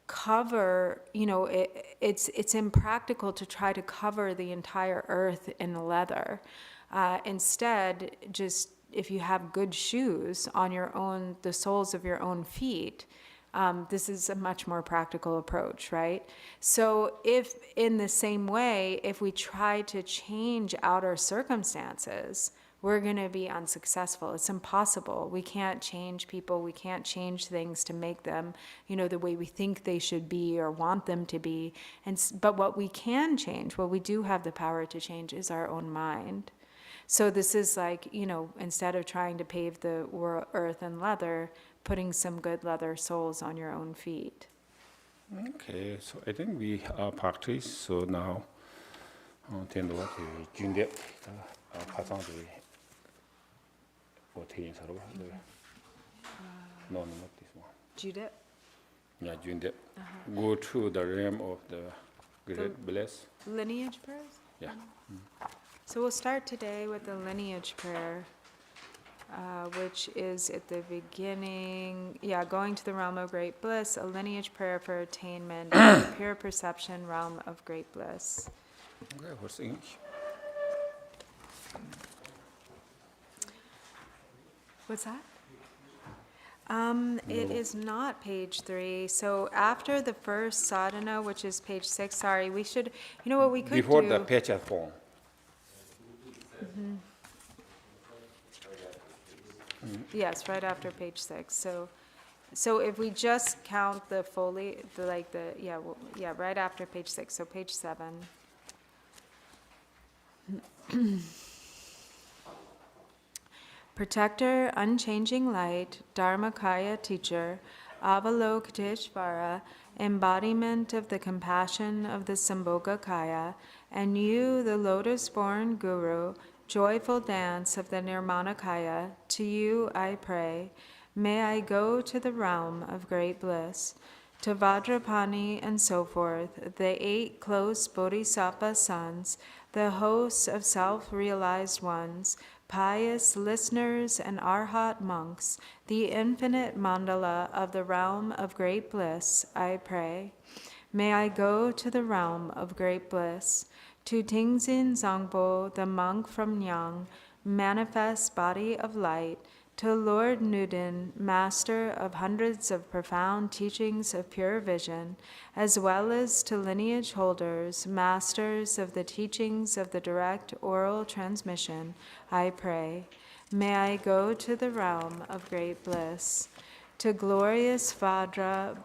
cover, it's impractical to try to cover the entire earth in leather. Instead, just if you have good shoes on the soles of your own feet, this is a much more practical approach, right? So if in the same way, if we try to change outer circumstances, we're going to be unsuccessful. It's impossible. We can't change people. We can't change things to make them, the way we think they should be or want them to be. But what we can change, what we do have the power to change, is our own mind. So this is like, instead of trying to pave the earth in leather, putting some good leather soles on your own feet. Okay, so I think we are practice. So now, then what you do pass on the what things are no, not this one. Judith? Yeah, Jundip. Go through the realm of the great bliss. Lineage prayers? Yeah. So we'll start today with the lineage prayer, which is at the beginning, going to the realm of great bliss, a lineage prayer for attainment, the pure perception realm of great bliss. Okay, what's English? What's that? It is not page 3. So after the first sadhana, which is page 6, sorry, we should, what we could Before do. the picture form. Yes, right after page 6. So if we just count the right after page 6, so page 7. Protector, unchanging light, Dharmakaya teacher, Avalokiteshvara, embodiment of the compassion of the Sambhogakaya, and you, the lotus-born Guru, joyful dance of the Nirmanakaya, to you I pray. May I go to the realm of great bliss, to Vajrapani and so forth, the 8 close Bodhisattva sons, the hosts of self-realized ones, pious listeners and arhat monks, the infinite mandala of the realm of great bliss, I pray. May I go to the realm of great bliss, to Tingzin Zangpo, the monk from Nyang, manifest body of light, to Lord Nuden, master of hundreds of profound teachings of pure vision, as well as to lineage holders, masters of the teachings of the direct oral transmission, I pray. May I go to the realm of great bliss. To glorious Vajra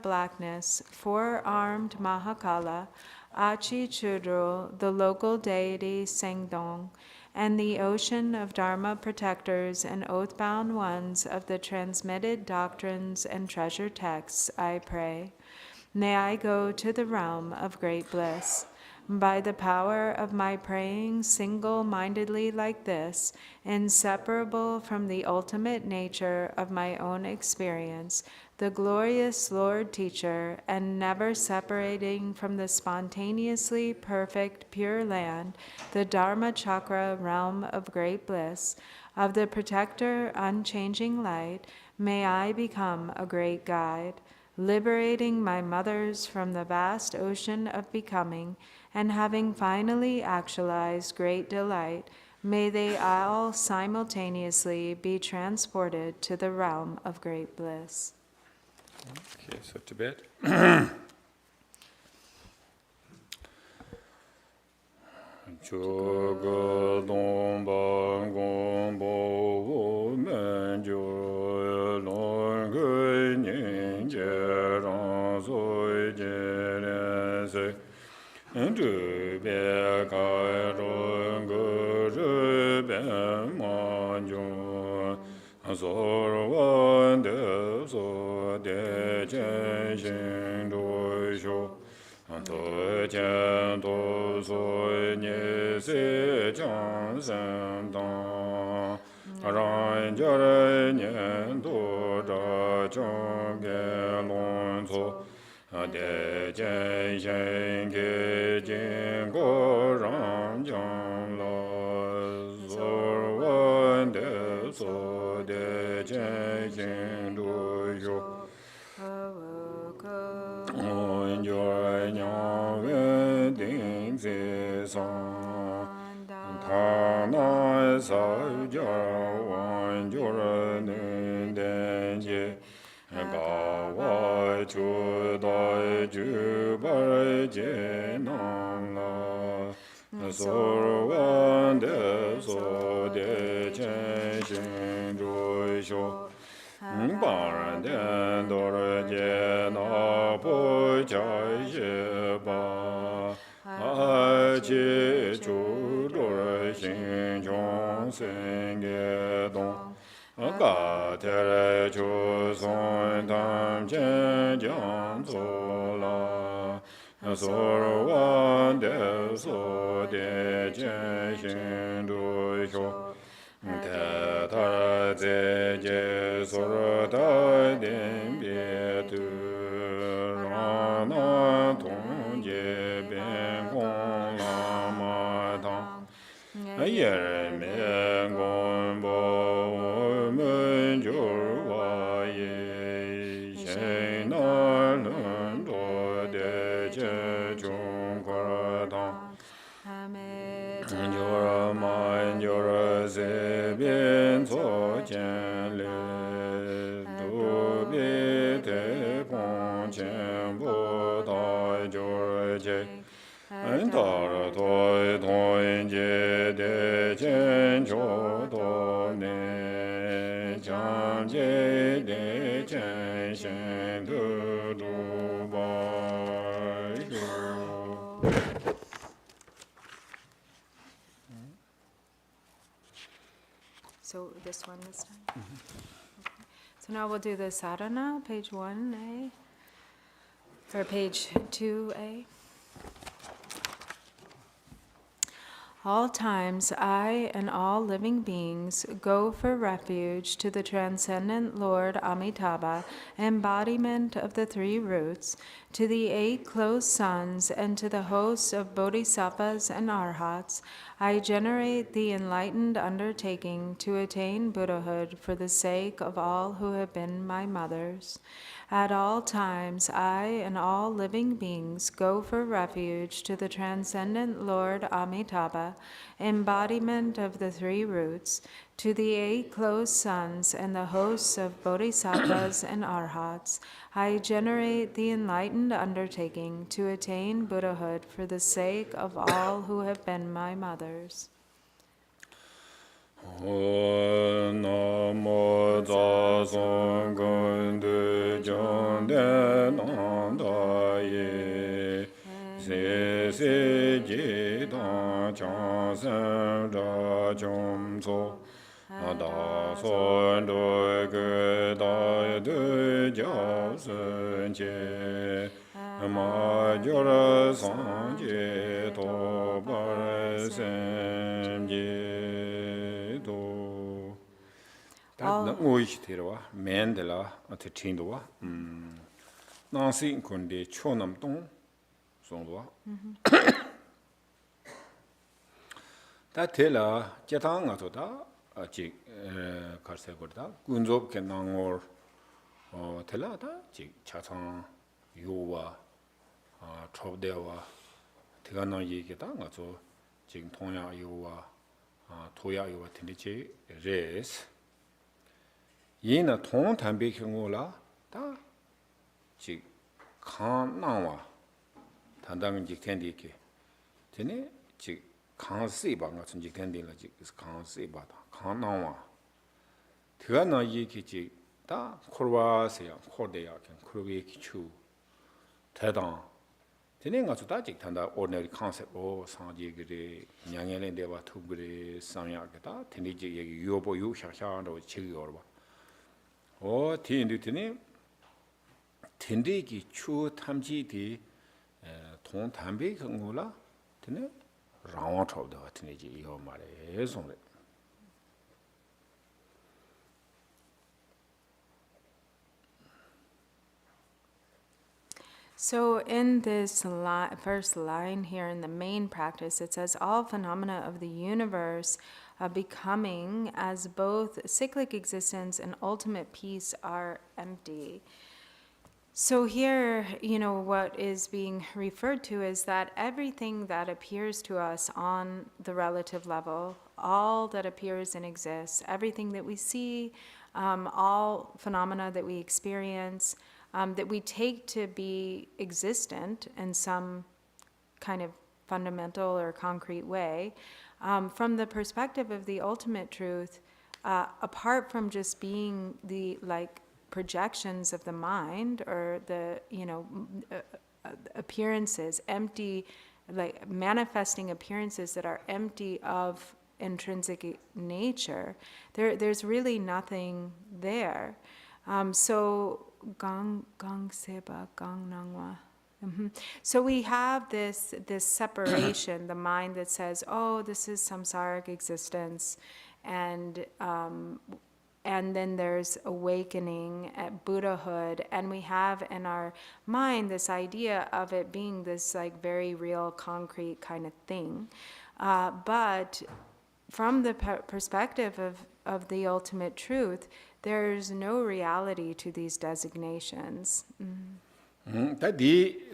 blackness, 4-armed Mahakala, Achi Chudro, the local deity Sengdong, and the ocean of Dharma protectors and oath-bound ones of the transmitted doctrines and treasure texts, I pray. May I go to the realm of great bliss. By the power of my praying single-mindedly like this, inseparable from the ultimate nature of my own experience, the glorious Lord Teacher, and never separating from the spontaneously perfect pure land, the Dharma Chakra realm of great bliss, of the protector unchanging light, may I become a great guide, liberating my mothers from the vast ocean of becoming, and having finally actualized great delight, may they all simultaneously be transported to the realm of great bliss. Okay, so Tibet. Choga Domba Gombo Manjo Long Ning Jeran Soi Jerese and Be Kairon Gurbe Manjo Azor Wande So De Chen Shin Do Sho To Chen To So Nye Se Chang San Dang Ran Jar Nyen Do Da Chong Ge Lon So De Chen Shen Ge Jin Go Ran Jang La Zor Wan De So De Chen Shin Do Sho On your Yang Ding Se Song Ta Na Sa Jar Wan Jor Nun Den Je Ga Wa Chu Da Ju Bar Je Nam La Sorwan de so de chen shin ru sho Baran den dorje na po chai she ba A chi chu dor xin chong sen ge dong Ga te re chu son tam chen jiang zo la Sorwan de so de chen shin ru sho Te tar ze je sor ta den bie tu Ran na tong je ben gong la ma tang Ye me gong bo men jur wa ye Shen na lun do de je chung kwa tang Jura man jura ze bien so chen le Du bi te pong chen bo da jura je An tar toi toi je de chen cho do ne Chan je de chen shen du du ba yu So this one this time? Okay. So now we'll do the sadhana, page 1A, or page 2A. All times, I and all living beings go for refuge to the transcendent Lord Amitabha, embodiment of the three roots, to the 8 close suns, and to the hosts of bodhisattvas and arhats. I generate the enlightened undertaking to attain Buddhahood for the sake of all who have been my mothers. At all times, I and all living beings go for refuge to the transcendent Lord Amitabha, embodiment of the three roots, to the 8 close suns and the hosts of bodhisattvas and arhats. I generate the enlightened undertaking to attain Buddhahood for the sake of all who have been my mothers. Namo tsa son gun de jong de nong da ye Se se ji da chang san da chom so Da son do ge da de jiao sen che Ma jor san je to bar sen je do 다 오이시 데려와 맨들라 어때 친도와 나시 군데 초남동 송도와 다 텔라 제당아도다 아직 가르세고다 군족 견낭or 텔라다 지 차상 요와 초대와 대가나 얘기다 가서 지금 동야 요와 도야 요와 텐디지 레스 얘는 통 담배 경우라 다 지 칸나와 단당은 직텐디게 되네 지 칸시 방 같은 직텐디라 지 칸시 바다 칸나와 대가나 얘기지 다 콜와세요 코데야 그러게 기추 대당 되는 가서 다 직탄다 ordinary concept 오 상지그리 냥년에 대와 투그리 상야게다 텐디지 얘기 유보 유샤샤로 지기어 봐 오 티인디티니 텐디기 추 탐지디 동 담배 경우라 되네 라와 trouble 같은 이제 이거 말에 손에 So in this first line here in the main practice, it says, all phenomena of the universe becoming as both cyclic existence and ultimate peace are empty. So here, what is being referred to is that everything that appears to us on the relative level, all that appears and exists, everything that we see, all phenomena that we experience, that we take to be existent in some kind of fundamental or concrete way. From the perspective of the ultimate truth, apart from just being the projections of the mind or the appearances, empty, manifesting appearances that are empty of intrinsic nature, there's really nothing there. So gang seba gang nangwa. So we have this separation, the mind that says, oh, this is samsaric existence, and then there's awakening at Buddhahood, and we have in our mind this idea of it being this very real, concrete kind of thing. But from the perspective of the ultimate truth, there's no reality to these designations.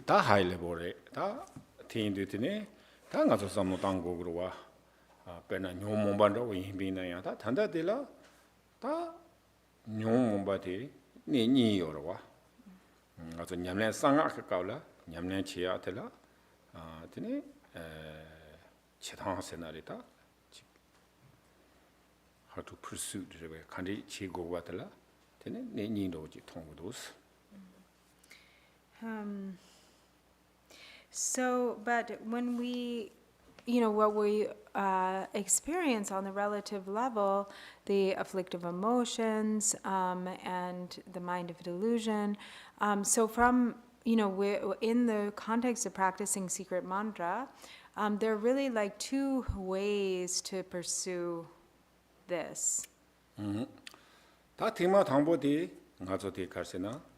다 high level 다 팀들이 다 가서 삼노 당고로 배나 뇽몬반도 임비나야 다 단다들라 다 뇽몬바티 니니요로 와 가서 냠내 상악 가올라 냠내 치야들라 드니 치탕하세나리다 how to pursue the kandi chigo와들라 드니 니니도지 통고도스. So, but when we, what we experience on the relative level, the afflictive emotions and the mind of delusion, so from, in the context of practicing secret mantra, there are really two ways to pursue this. 다 테마 당보디 가서디 갈세나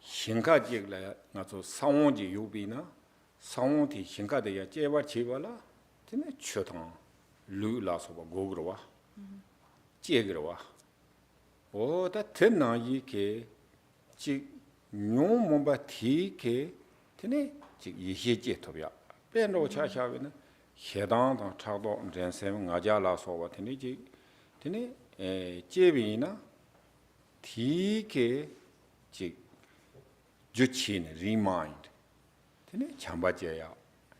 신가지라 가서 상원지 요비나 상원티 신가데야 제바 제발라 되네 쳐당 루라서 고그러와 제그러와 오다 텐나 이게 지 뇽몬바 티게 되네 지 이해제 토비야 벤로 차샤베는 해당당 차도 렌셈 가자라서 되네 지 되네 제비나 티게 지 주친 remind 되네 참바제야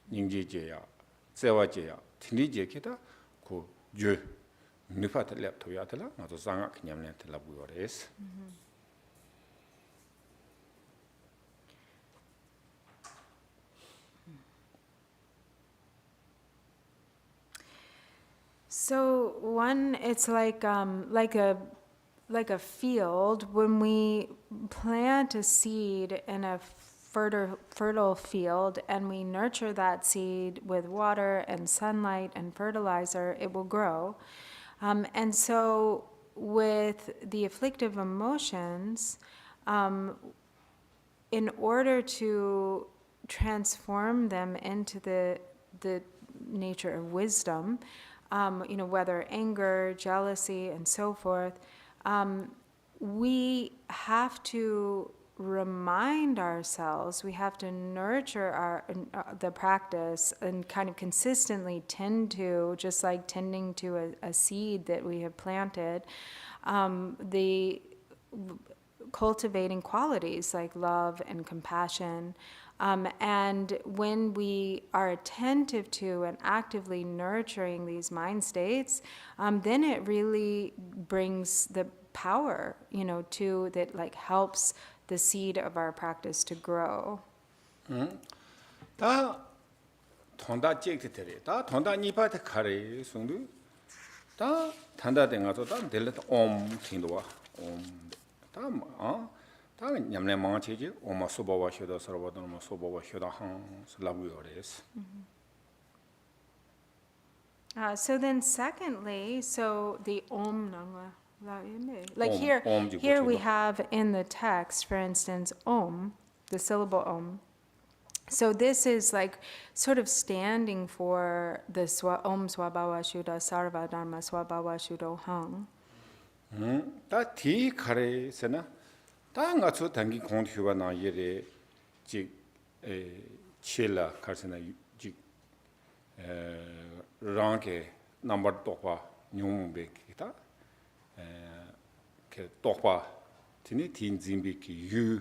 닝지제야 세와제야 틀리제케다 고주 느파트 랩토야들라 나도 상아 그냥한테 라부요레스. So one, it's like a field. When we plant a seed in a fertile field and we nurture that seed with water and sunlight and fertilizer, it will grow. And so with the afflictive emotions, in order to transform them into the nature of wisdom, whether anger, jealousy, and so forth, we have to remind ourselves, we have to nurture the practice and kind of consistently tend to, just like tending to a seed that we have planted, the cultivating qualities like love and compassion. And when we are attentive to and actively nurturing these mind states, then it really brings the power, to that helps the seed of our practice to grow. 다 돈다 찍듯이 다 돈다 니파트 카레 송도 다 단다 된가서 다 델레트 옴 팅도와 다 냠내 망치지 오마 소바와 쇼다 서버도 뭐 소바와 쇼다 한 슬라부요레스. So then secondly, so the Om Nangwa. Like Om, here we have in the text, for instance, Om, the syllable Om. So this is sort of standing for the Om Swabhava Shuddha Sarva Dharma Swabhava Shuddho Hang. 다 디 카레세나 다 가서 단기 공투가 나예레 지 칠라 카르세나 지 랑게 넘버 똑바 뉴몽베기다 그 똑바 티니 틴진비키 유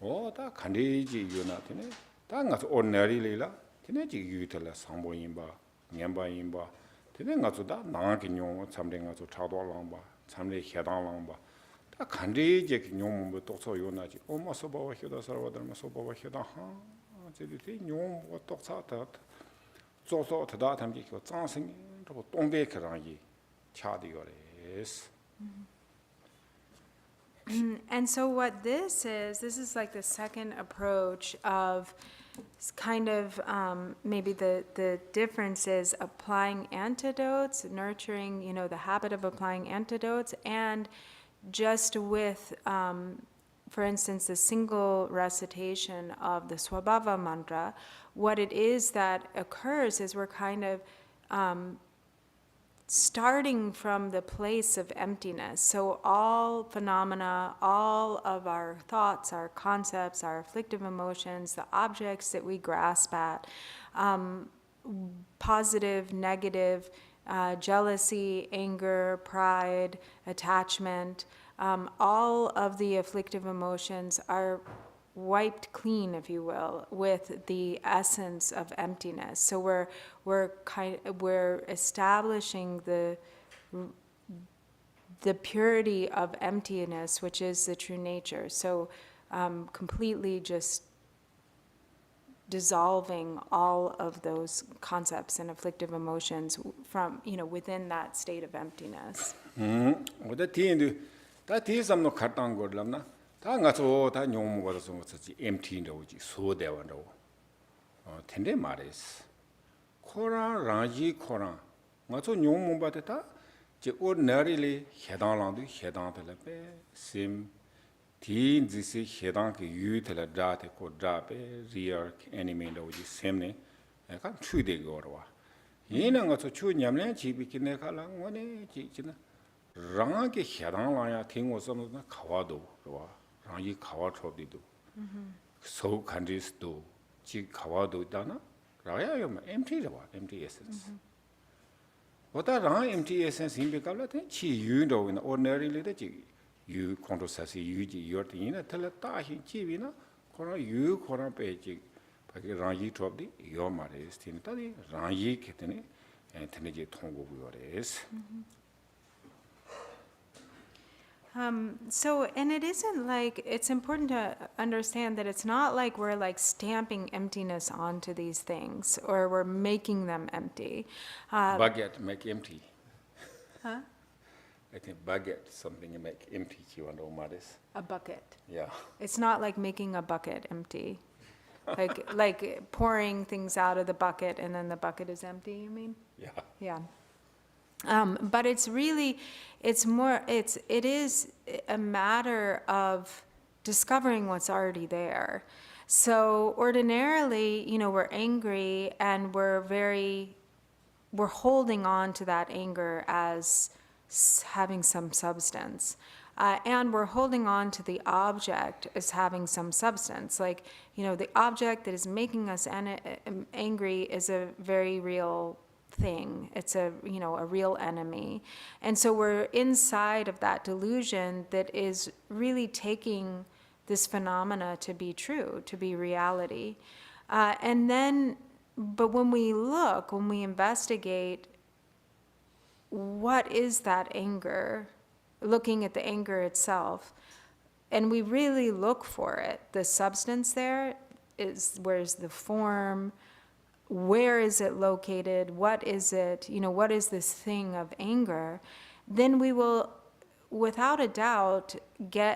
오다 간데지 유나 티니 다 가서 ordinary 레라 tene ji yu tela sambo yinba nyamba yinba tene nga zu da nang ki nyong chamde nga zu chado langba chamde hedang langba da kandri je ki nyong mo tokso yo na ji oma so ba wa hyoda sarwa dharma so ba wa hyoda ha je de nyong mo toksa ta zo so ta da tam ji ko zang sing ro dongbe ke rang yi cha de yo res. And so what this is like the second approach of kind of maybe the difference is applying antidotes, nurturing, the habit of applying antidotes, and just with, for instance, the single recitation of the Swabhava mantra, what it is that occurs is we're kind of starting from the place of emptiness. So all phenomena, all of our thoughts, our concepts, our afflictive emotions, the objects that we grasp at, positive, negative, jealousy, anger, pride, attachment, all of the afflictive emotions are wiped clean, if you will, with the essence of emptiness. So we're establishing the purity of emptiness, which is the true nature. So completely just dissolving all of those concepts and afflictive emotions from within that state of emptiness. 다 가서 다 용무가 좀 같이 empty라고 지 소대원라고 텐데 말이스 코라 라지 코라 가서 용무바다 제 ordinarily 해당랑도 해당들래 심 디지시 해당게 유텔라 다테 코다베 리얼 애니메이터고 지 셈네 약간 추되게 걸어와 얘는 가서 추냠래 지비키네 갈랑 원에 지나 랑하게 해당랑야 팅고서는 가와도 와 랑이 가와 초디도 소 countries,도 지 가와도 있다나 라야요 empty 와 empty essence 보다 랑 empty essence 임백깔라데 지 유도 인 ordinarily 지 유 컨트롤사시 유지 요르티나 텔라타히 지비나 코나 유 코나 페지 바기 랑이 초디 요 마레스 티니타디 랑이 케테네 엔테네지 통고고요레스. So, and it isn't like, it's important to understand that it's not like we're like stamping emptiness onto these things or we're making them empty. Baguette make empty. Huh? I think baguette something you make empty. You know what is? A bucket. Yeah. It's not like making a bucket empty. Like pouring things out of the bucket and then the bucket is empty, you mean? Yeah. Yeah. But it's really, it is a matter of discovering what's already there. So ordinarily, we're angry and we're holding on to that anger as having some substance. And we're holding on to the object as having some substance. Like, the object that is making us angry is a very real thing. It's a real enemy. And so we're inside of that delusion that is really taking this phenomena to be true, to be reality. But when we investigate, what is that anger? Looking at the anger itself, and we really look for it. The substance there is, where's the form? Where is it located? What is it? What is this thing of anger? Then we will, without a doubt,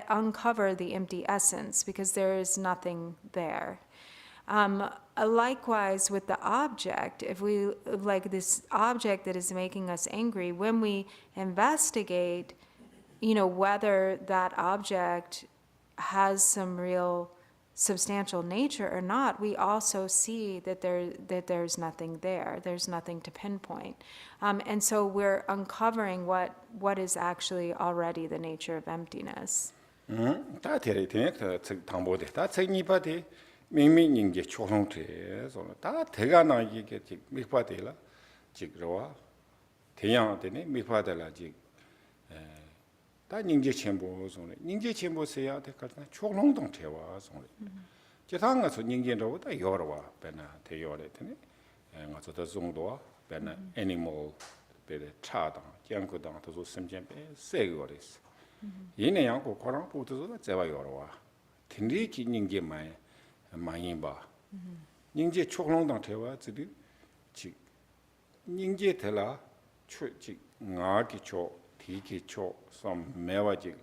uncover the empty essence because there is nothing there. Likewise with the object, if we, like this object that is making us angry, when we investigate, whether that object has some real substantial nature or not, we also see that there's nothing there. There's nothing to pinpoint. And so we're uncovering what is actually already the nature of emptiness. 다 데리테네 당보데 다 책니바데 민민인게 초롱테 다 대가나 이게 미파데라 지그러와 대양한테네 미파데라 다 닝제 첨보 손에 닝제 첨보 세야 될까나 초롱동 태와 손에 지상가 손님진도 다 여러와 배나 대여래 되네 가서 더 정도 배나 애니멀 배에 차다 장고당 더 심전 배 세거리스 이내 양고 거랑 보도서 제가 여러와 딘리기 닝게 많이 봐 닝제 초롱당 대와 지디 지 닝제 대라 초지 나기 초 디기 초섬 매와지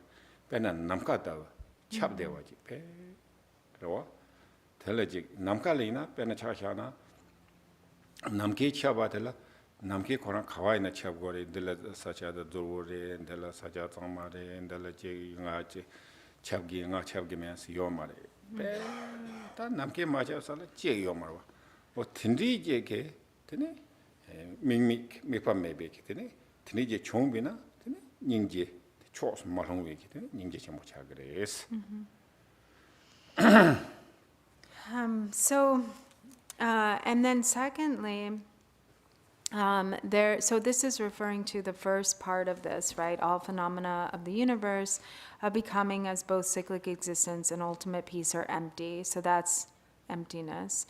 배나 남가다 찹대와지 배 그러와 텔레지 남칼이나 빼나 차샤나 남게 차바텔라 남게 코랑 가와이나 차고리 들라 사자다 도르레 들라 사자 정마레 들라 제가지 차기가 차기면서 요마레 빼다 남게 맞아서라 제 요마와 뭐 딘디제게 되네 밍미 미파메베게 되네 딘디제 총비나 되네 닝제 초스 마롱웨게 되네 닝제 좀 차그레스 And then secondly, so this is referring to the first part of this, right? All phenomena of the universe becoming as both cyclic existence and ultimate peace are empty. So that's emptiness.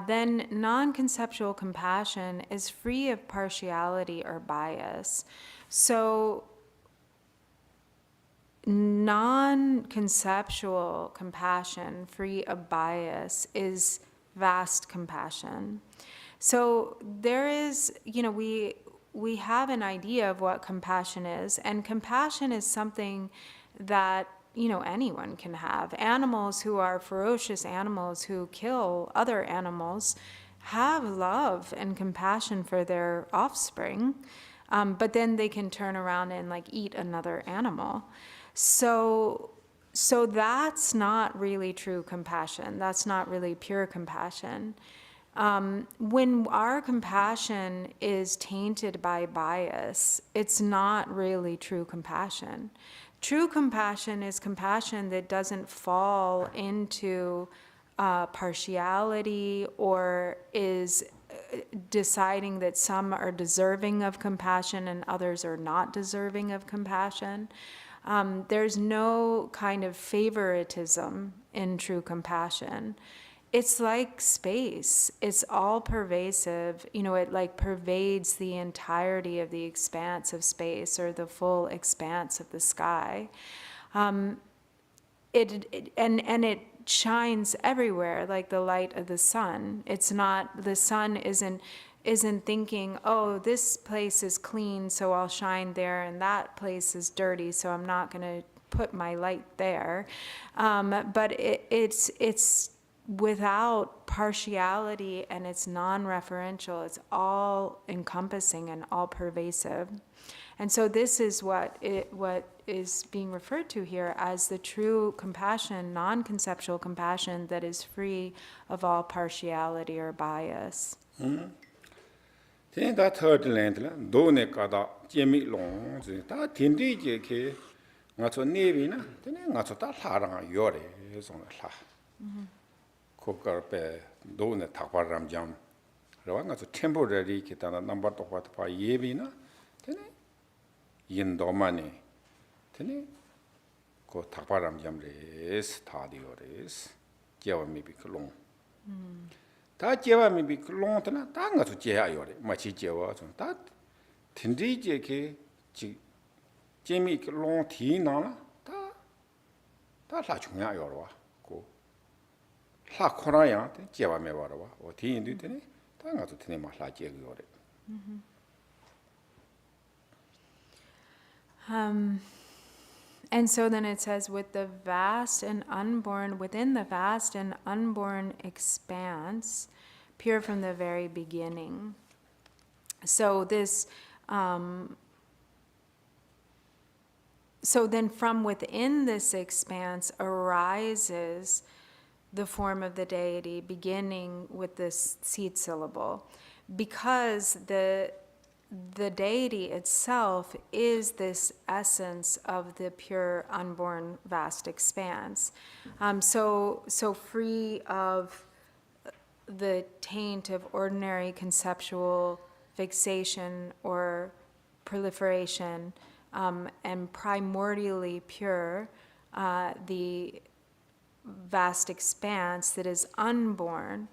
Then non-conceptual compassion is free of partiality or bias. So non-conceptual compassion, free of bias, is vast compassion. So there is, we have an idea of what compassion is, and compassion is something that, anyone can have. Animals who are ferocious animals who kill other animals have love and compassion for their offspring, but then they can turn around and eat another animal. So that's not really true compassion. That's not really pure compassion. When our compassion is tainted by bias, it's not really true compassion. True compassion is compassion that doesn't fall into partiality or is deciding that some are deserving of compassion and others are not deserving of compassion. There's no kind of favoritism in true compassion. It's like space. It's all pervasive. It pervades the entirety of the expanse of space or the full expanse of the sky. It shines everywhere like the light of the sun. The sun isn't thinking, oh, this place is clean, so I'll shine there, and that place is dirty, so I'm not going to put my light there. But it's without partiality, and it's non-referential. It's all encompassing and all pervasive. And so this is what is being referred to here as the true compassion, non-conceptual compassion that is free of all partiality or bias. 다 터들랜드라 도네 까다 제미롱 다 딘디제케 가서 네비나 되네 가서 다 사랑 요래 해서는 사 코카르페 도네 타과람잠 그러와 가서 템포러리 기타나 넘버 똑같아 봐 예비나 되네 인도만이 되네 그 타과람잠레스 타디오레스 제와미비클롱 다 제와미비 클롱트나 다 가서 제야요래 마치 제와 좀다 틴디제케 지 제미 클롱 티나나 다다 중요하요와 고 라코라야 제와메 와라와 어 티인도 되네 다 가서 티네 마라 제요래 And so then it says, within the vast and unborn expanse, pure from the very beginning. So this, so then from within this expanse arises the form of the deity, beginning with this seed syllable, because the deity itself is this essence of the pure, unborn, vast expanse. So free of the taint of ordinary conceptual fixation or proliferation, and primordially pure, the vast expanse that is unborn.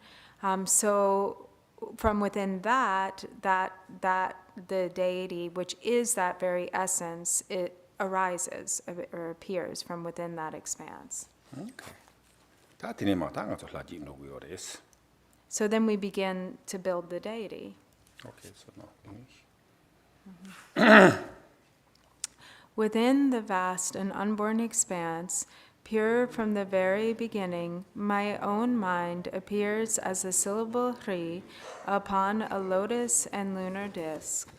So from within that the deity, which is that very essence, it arises or appears from within that expanse. 다 드네마 당아서 라지 노고요です. So then we begin to build the deity. Okay, so now Within the vast and unborn expanse, pure from the very beginning, my own mind appears as a syllable Hri upon a lotus and lunar disk.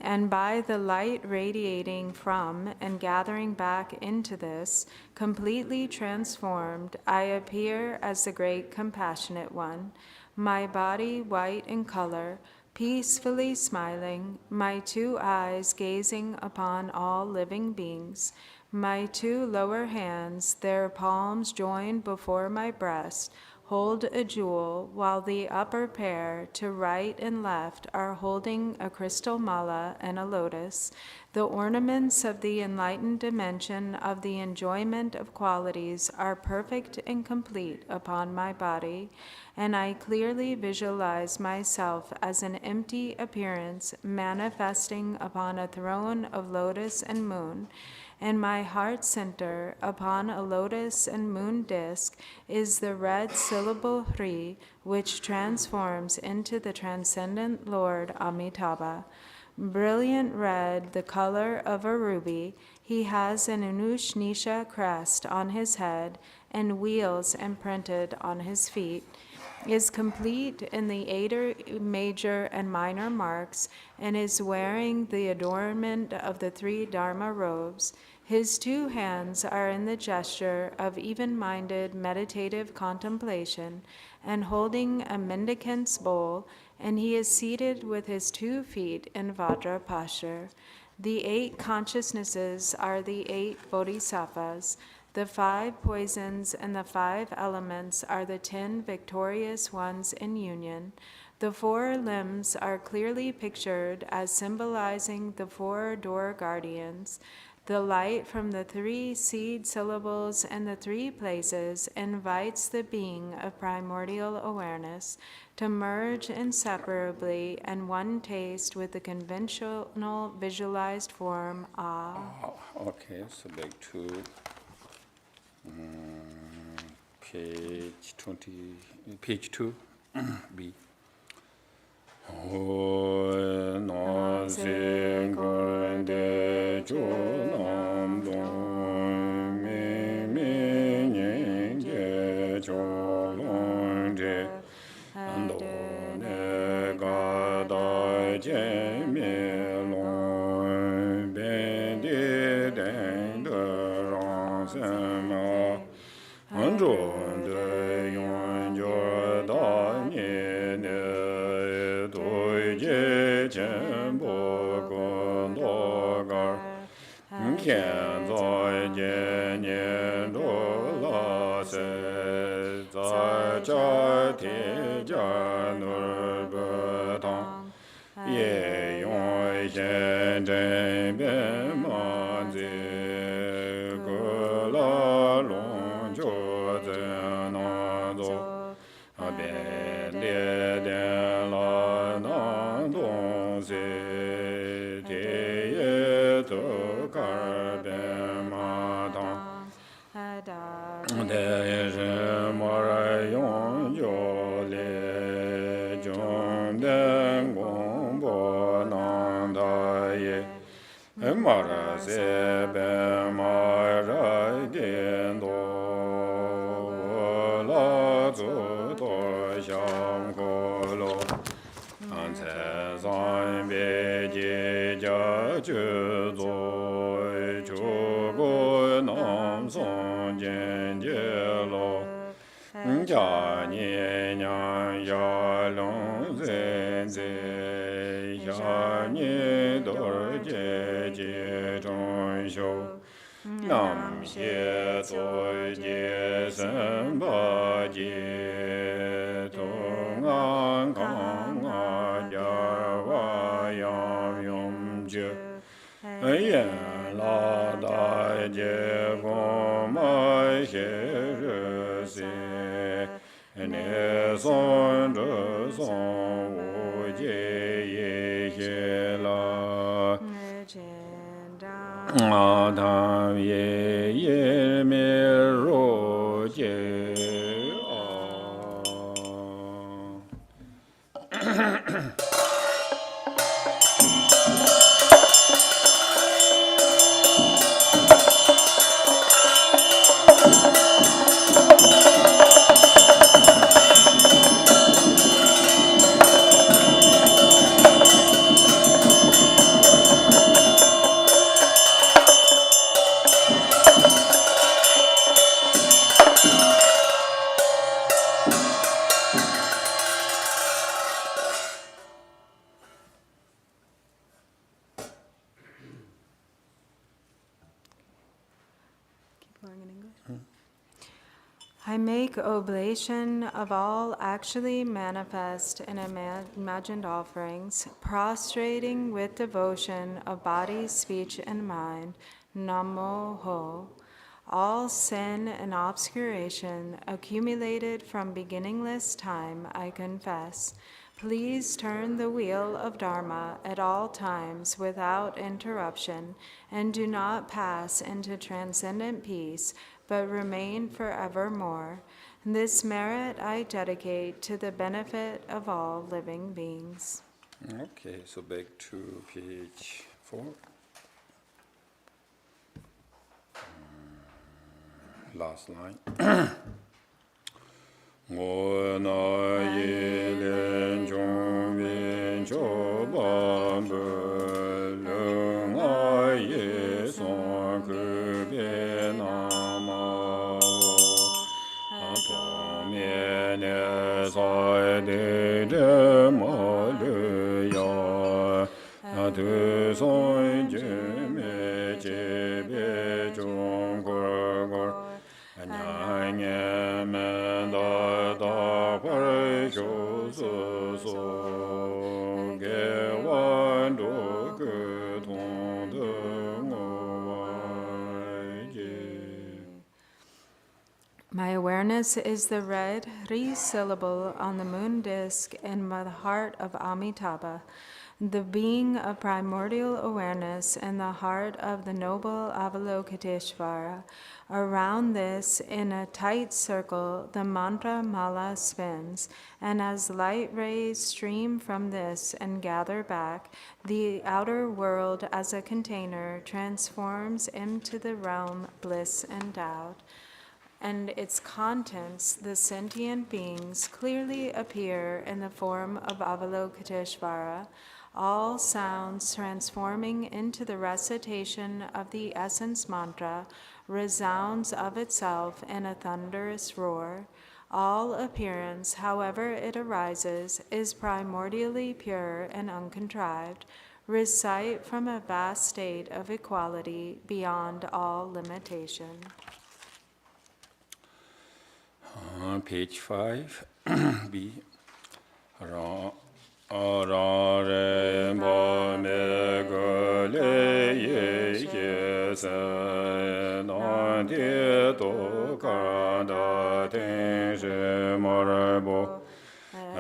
And by the light radiating from and gathering back into this, completely transformed, I appear as the great compassionate one, my body white in color, peacefully smiling, my two eyes gazing upon all living beings, my two lower hands, their palms joined before my breast, hold a jewel, while the upper pair, to right and left, are holding a crystal mala and a lotus, the ornaments of the enlightened dimension of the enjoyment of qualities are perfect and complete upon my body, and I clearly visualize myself as an empty appearance manifesting upon a throne of lotus and moon, and my heart center upon a lotus and moon disk is the red syllable Hri, which transforms into the transcendent Lord Amitabha. Brilliant red, the color of a ruby, he has an Anushnisha crest on his head and wheels imprinted on his feet, is complete in the 8 major and minor marks, and is wearing the adornment of the 3 dharma robes. His 2 hands are in the gesture of even-minded meditative contemplation and holding a mendicant's bowl, and he is seated with his 2 feet in Vajra posture. The 8 consciousnesses are the 8 bodhisattvas. The 5 poisons and the 5 elements are the 10 victorious ones in union. The 4 limbs are clearly pictured as symbolizing the 4 door guardians. The light from the 3 seed syllables and the 3 places invites the being of primordial awareness to merge inseparably and one taste with the conventional visualized form Ah. Okay, so back to page 20, page 2, B. Ho na se gon de chu nam dong mi mi nyen je chu long je ando ne ga da je mi long ben de den de rang se ma an zhuan de yong jo da nie ne doi je chen bo gong do gar kian zai je nian du la se zai jia ti jia nur bu tang ye yong xian zhen bian ma zi gu la long jiu zhen na zu bian lie dian la na dong zi ti ye tu gar bian ma tang de shi ma ra yong jiu li zhong den gong bo nang da ye ma ra se bian ma ra dian do la zu do xiang gu lo an ce zan bie ji jia ju zu chu gu nam song jian jie lo jia ni niang ya long zhen zi xia ni dor jie ji zhong xiu nam xie zui jie shen ba jie tong an kang a jia wa yam yong jie yan la da jie gong ma xie ri se ne son zhe song wu jie ye xie la a tam ye ye me ro jie a. I make oblation of all actually manifest and imagined offerings, prostrating with devotion of body, speech, and mind. Namo Ho. All sin and obscuration accumulated from beginningless time, I confess. Please turn the wheel of Dharma at all times without interruption, and do not pass into transcendent peace, but remain forevermore. This merit I dedicate to the benefit of all living beings. Okay, so back to page 4. Last line. Wo na yi len zhong win zhou ban bu leng a yi song ge bian na ma wo tong mian ne sai de zhe ma le ya na de song jie me jie bie zhong guo guo Nyang ye men da da hui zhu zi su ge wan zhu ge tong de ngo wai ji. My awareness is the red Ri syllable on the moon disk in the heart of Amitabha, the being of primordial awareness in the heart of the noble Avalokiteshvara. Around this, in a tight circle, the mantra mala spins, and as light rays stream from this and gather back, the outer world as a container transforms into the realm bliss endowed. And its contents, the sentient beings, clearly appear in the form of Avalokiteshvara, all sounds transforming into the recitation of the essence mantra resounds of itself in a thunderous roar. All appearance, however it arises, is primordially pure and uncontrived. Recite from a vast state of equality beyond all limitation. Page 5. B. Ra re ma me ge le ye ye se na de do ka da ten je ma re bo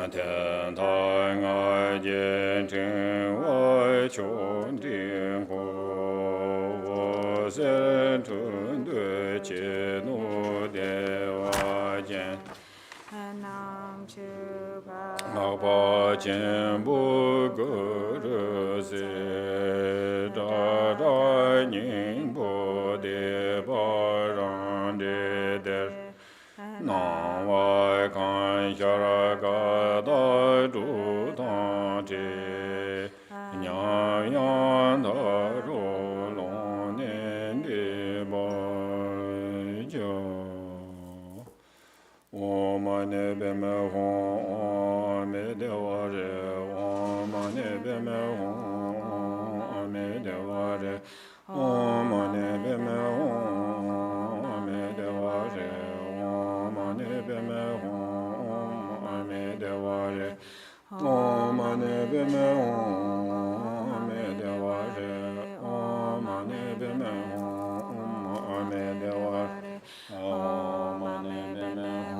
ten ta nga jian chen wai chun ting ho wo zhen tun de qie nu de wa jian Nam chu ba Ngao pa chen bu gu ru si da da ning po de pa rang de der Nang wai kan xia ra ga da du tang chi Nyang yang da ru long nian de ba jiao 我们那边没红，没得我这，我们那边没红，没得我这，我们那边没红，没得我这，我们那边没红，没得我这，我们那边没红，没得我这，我们那边没红，没得我，我们那边没红。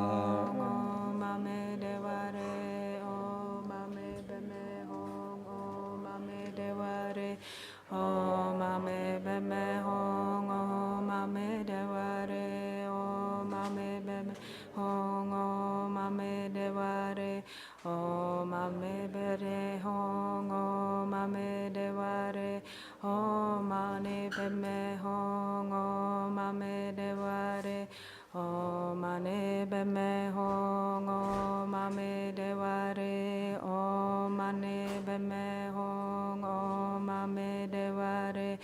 Om Ame Beme Hong, Om Ame Deware, Om Ame Beme Hong, Om Ame Deware, Om Ame Bere Hong, Om Ame Deware, Om Ane Beme Hong, Om Ame Deware, Om Ane Beme Hong, Om Ame Deware, Om Ane Beme Hong, Om Ame Deware,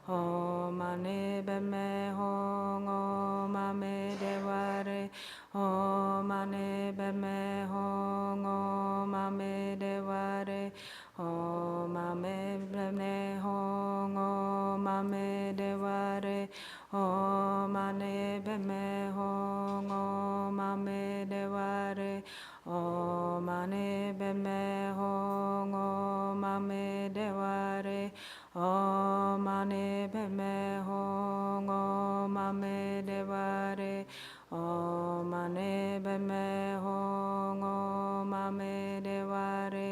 Om Ane Beme Hong, Om Ame Deware, Om Ane Beme Hong, Om Ame Deware, Om Ame Beme Hong, Om Ame Deware, Om Ane Beme Hong, Om Ame Deware, Om Ane Beme Hong, Om Ame Deware, Om Ane Beme Hong, Om Ame Deware, Om Ane Beme Hong, Om Ame Deware,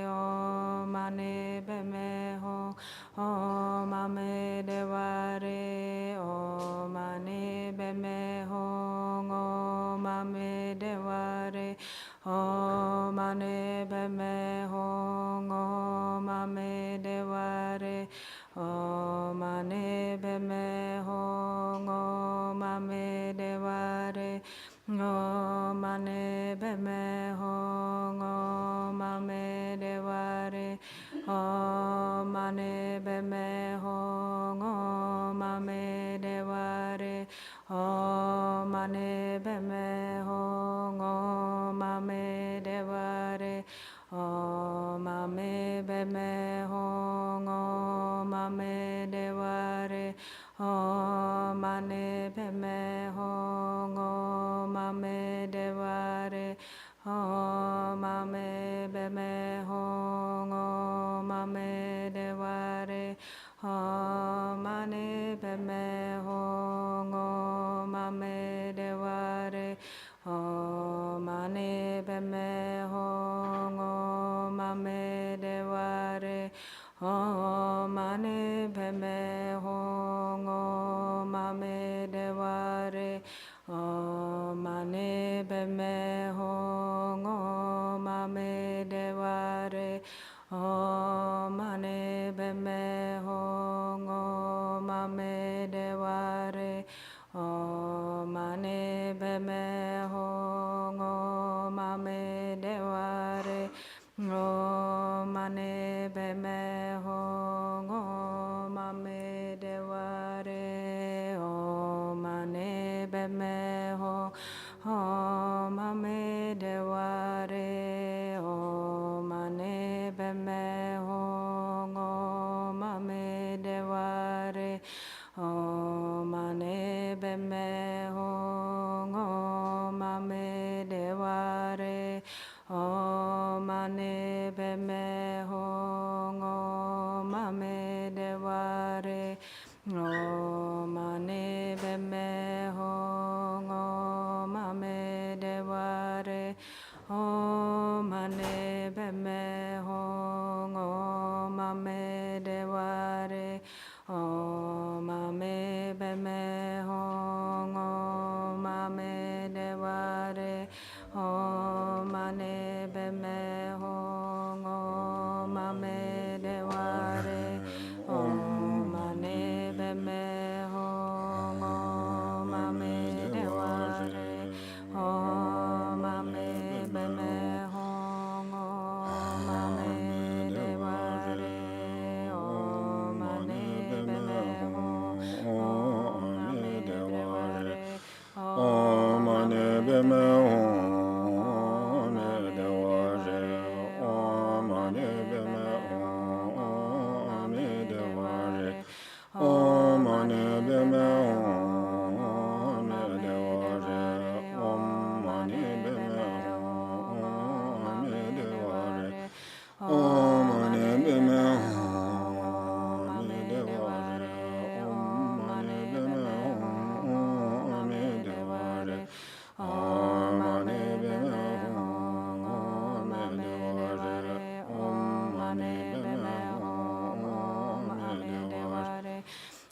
Om Ane Beme Hong, Om Ame Deware, Om Ane Beme Hong, Om Ame Deware, Om Ane Beme Hong, Om Ame Deware, Om Ane Beme Hong, Om Ame Deware, Om Ane Beme Hong, Om Ame Deware, Om Ane Beme Hong, Om Ame Deware, Om Ane Beme Hong, Om Ame Deware, Om Ame Beme Hong, Om Ame Deware, Om Ane Beme Hong, Om Ame Deware, Om Ame Beme Hong, Om Ame Deware, Om Ane Beme Hong, Om Ame Deware, Om Ane Beme Hong, Om Ame Deware, Om Ane Beme Hong, Om Ame Deware, Om Ane Beme Hong, Om Ame Deware, Om Ane Beme Hong, Om Ame Deware, Om Ane Beme Hong, Om Ame Deware, Om Ane Beme Hong, Om Ame Deware, Om Ane Beme Hong, Om Ame Deware, Om Ane Beme Hong, Om Ame Deware, Om Ane Beme Hong, Om Ame Deware, Om Ane Beme Hong, Om Ame Deware, Om Ane Beme Hong, Om Ame Deware, Om Ane Beme Hong, Om Ame Deware, Om Ame Beme Hong, Om Ame Deware, Om Ane Beme Hong, Om Ame Deware, Om Ane Beme Hong, Om Ame Deware, Om Ame Beme Hong, Om Ame Deware, Om Ane Beme Hong, Om Ame Deware, Om Ane Beme Hong, Om Ane Beme Hong, Ame Deware, Om Ane Beme Hong, Ame Deware, Om Ane Beme Hong, Ame Deware, Om Ane Beme Hong, Ame Deware, Om Ane Beme Hong, Ame Deware, Om Ane Beme Hong, Ame Deware, Om Ane Beme Hong,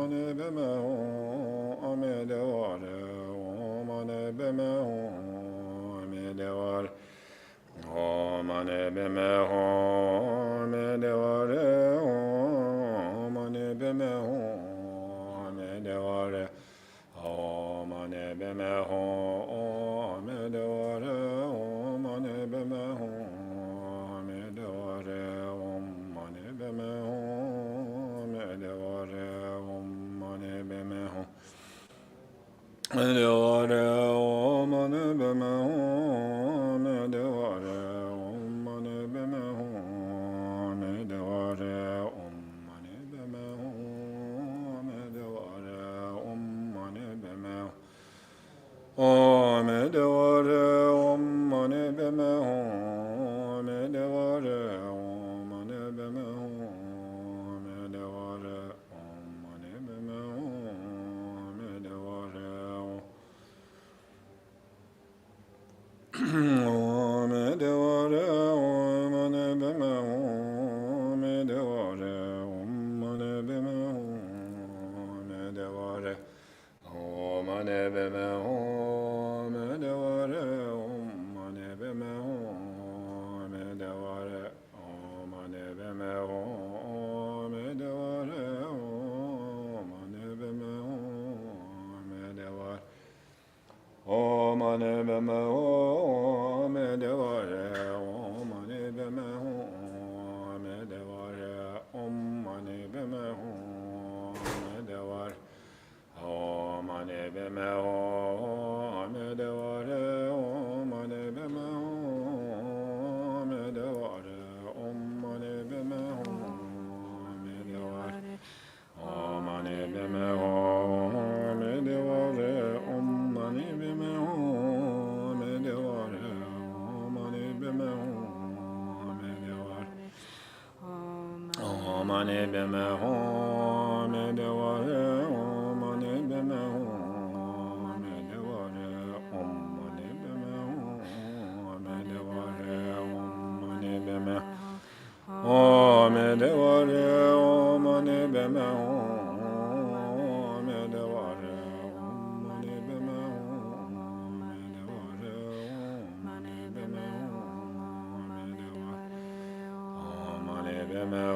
mani beme hum amedevare om mani beme hum amedevare om mani beme hum amedevare om mani beme hum amedevare om mani beme hum amedevare om mani beme hum amedevare om mani beme hum amedevare om mani beme hum amedevare om mani beme hum amedevare om mani beme hum amedevare om mani beme hum amedevare om mani beme amedevare om mani beme hum amedevare om mani beme hum amedevare om mani beme hum amedevare amedevare om mani beme hum amedevare om mani beme hum amedevare om mani beme hum amedevare om mani beme hum amedevare om mani beme hum amedevare om mani beme hum amedevare om mani beme hum amedevare om mani beme hum amedevare om mani beme hum amedevare om mani beme hum amedevare om mani beme hum amedevare om mani beme hum amedevare om mani beme hum amedevare om mani beme hum amedevare om mani beme hum amedevare om mani beme hum amedevare om mani beme hum amedevare om mani beme hum amedevare om mani beme amedevare om mani beme hum amedevare om mani beme hum amedevare om mani beme hum amedevare om mani beme hum amedevare om mani beme hum amedevare om mani beme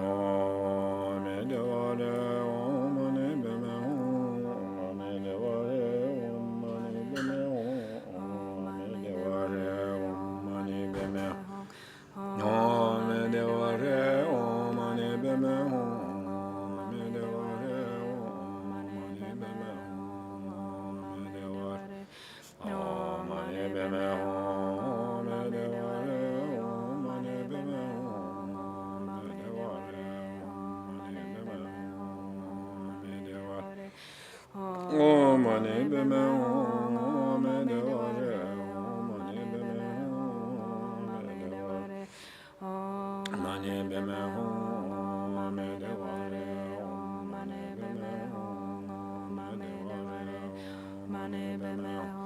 hum amedevare om mani beme amedevare om mani beme hum amedevare om mani beme hum amedevare om mani beme hum amedevare om mani beme hum amedevare om mani beme hum amedevare om mani beme hum amedevare om mani beme hum amedevare mani beme hum amedevare om mani beme hum amedevare mani beme hum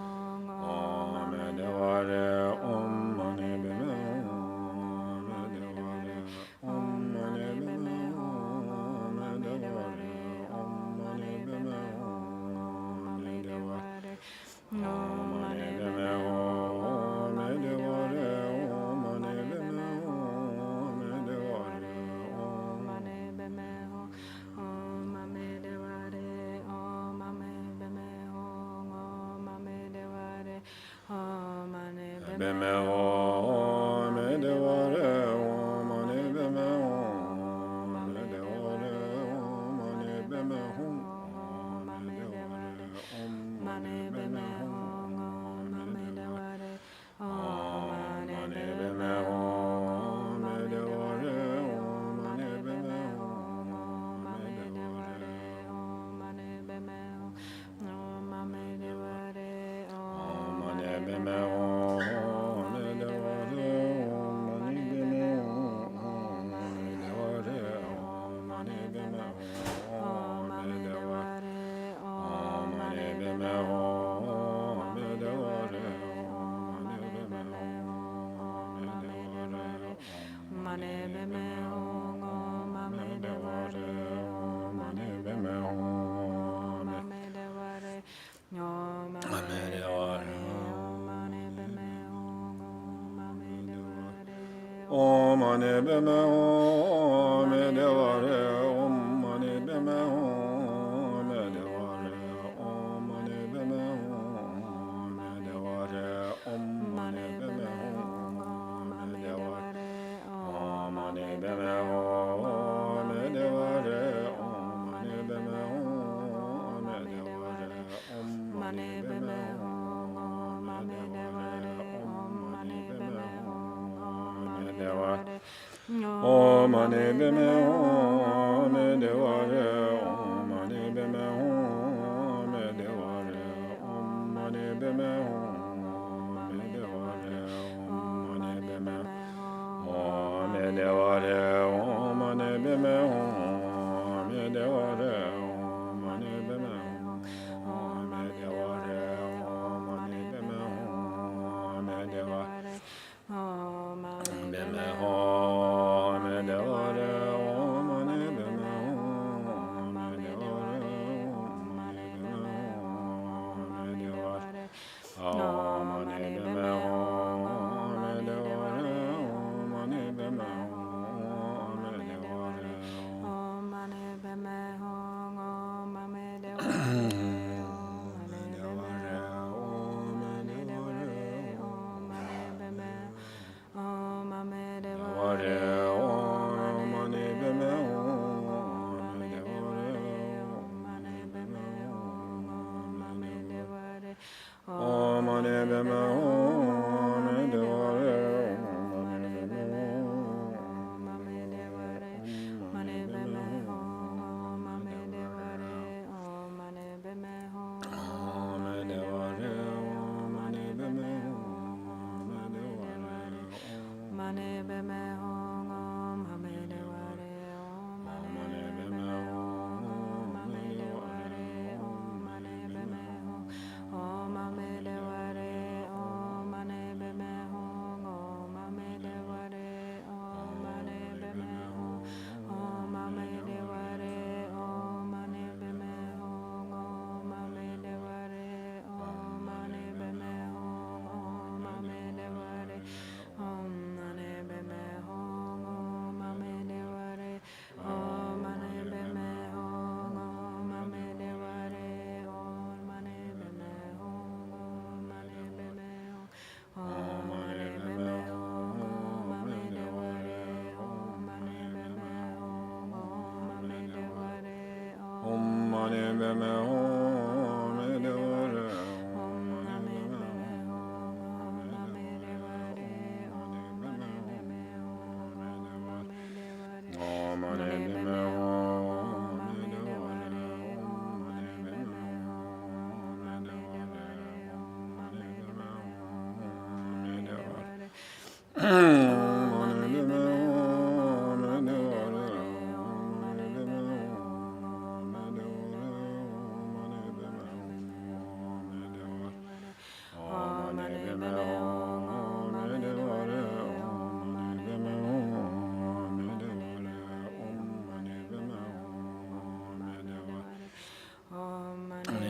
amedevare om mani beme hum amedevare om mani beme hum amedevare om mani beme hum amedevare om mani beme hum amedevare om mani beme hum amedevare om mani beme hum amedevare om mani beme hum amedevare om mani beme hum amedevare om mani beme hum amedevare om mani beme hum amedevare om mani beme hum amedevare om mani beme hum amedevare om mani beme hum amedevare om mani beme hum amedevare om mani beme hum amedevare om mani beme hum amedevare om mani beme hum amedevare om mani beme hum mani beme hum me devare om mani beme hum me devare om mani beme hum me devare om mani beme hum me devare om mani beme hum me devare om mani beme hum me devare om mani beme hum me devare om mani beme hum me devare Om mani beme hum me devare om mani beme hum me devare om mani beme hum me devare om mani beme hum me devare om mani beme hum me devare om mani beme hum me devare om mani beme hum me devare beme hum me devare om mani beme hum me devare om mani beme hum me devare om mani beme hum me devare om mani beme hum me devare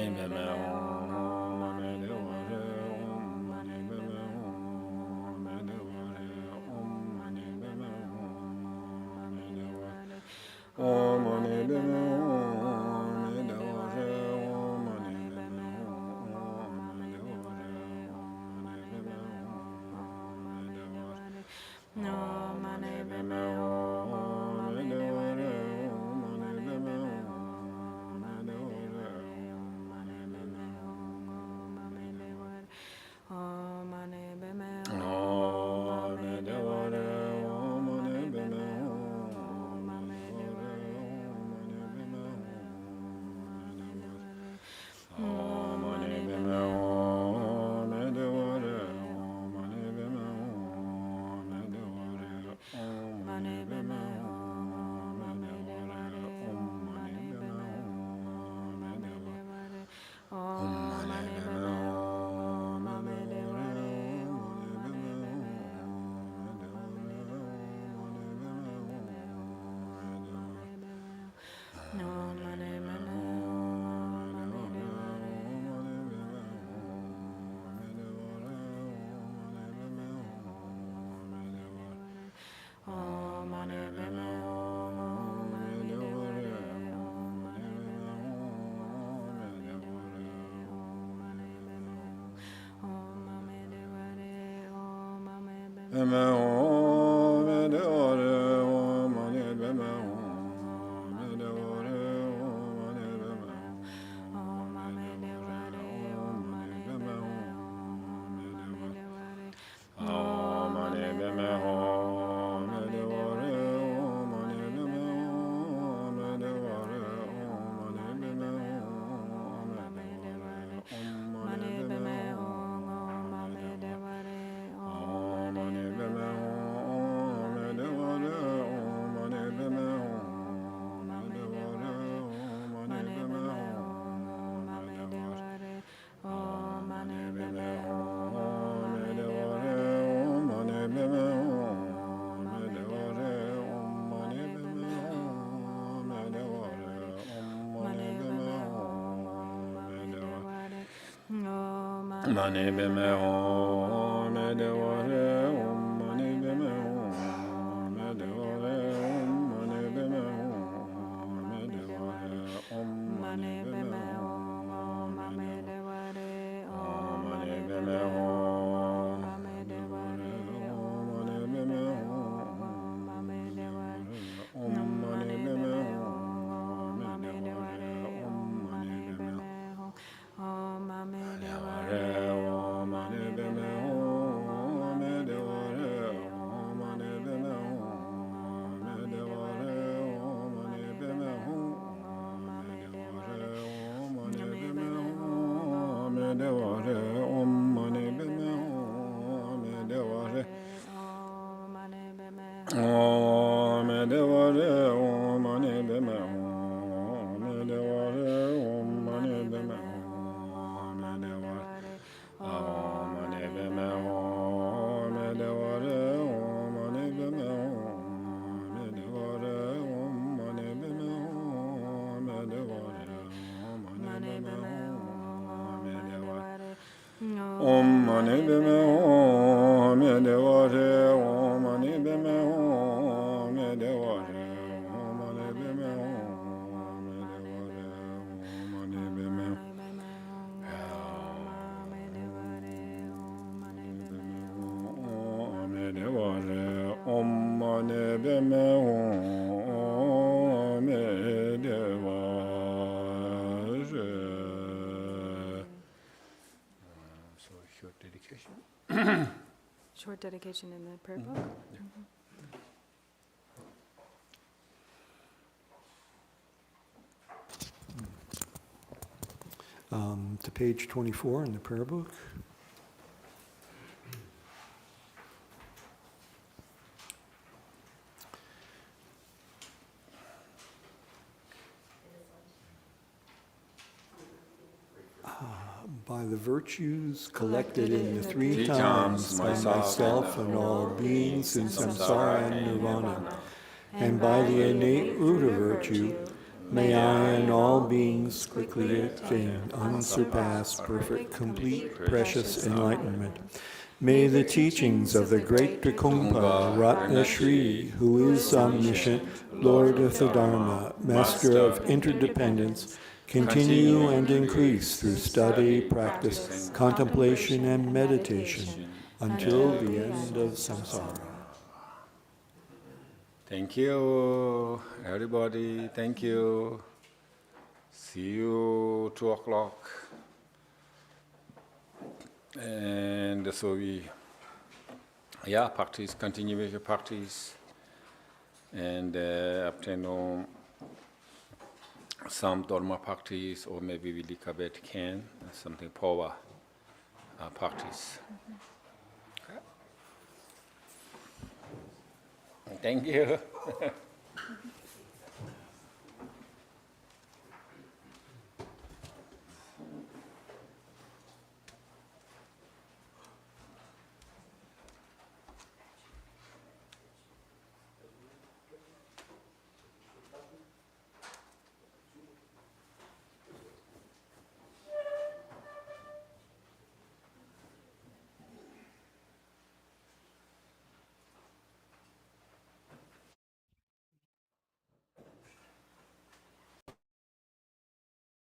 Om mani beme hum mame devare Mane beme ho me de ware om mane beme ho me de ware om mane beme ho me de ware om mane beme ho me de ware om mane beme ho me de ware om mane beme ho me de ware om mane beme ho me de ware om mane beme ho om mane de ware Om mani beme ho me de ware om mani beme ho me de ware om mani beme ho me de ware om mani beme ho me de ware om mani beme ho me de ware. Short dedication. Short dedication in the prayer book. To page 24 in the prayer book. By the virtues collected in the three times by myself and all beings in samsara and nirvana, and by the innate root of virtue, may I and all beings quickly attain unsurpassed, perfect, complete, precious enlightenment. May the teachings of the great Drupon Ratna Shri, who is omniscient, Lord of the Dharma, Master of interdependence, continue and increase through study, practice, contemplation, and meditation until the end of samsara. Thank you, everybody. Thank you. See you 2 o'clock. And so we, practice, continue with your practice, and obtain some dharma practice, or maybe we likabet can, something power practice. Okay. Thank you.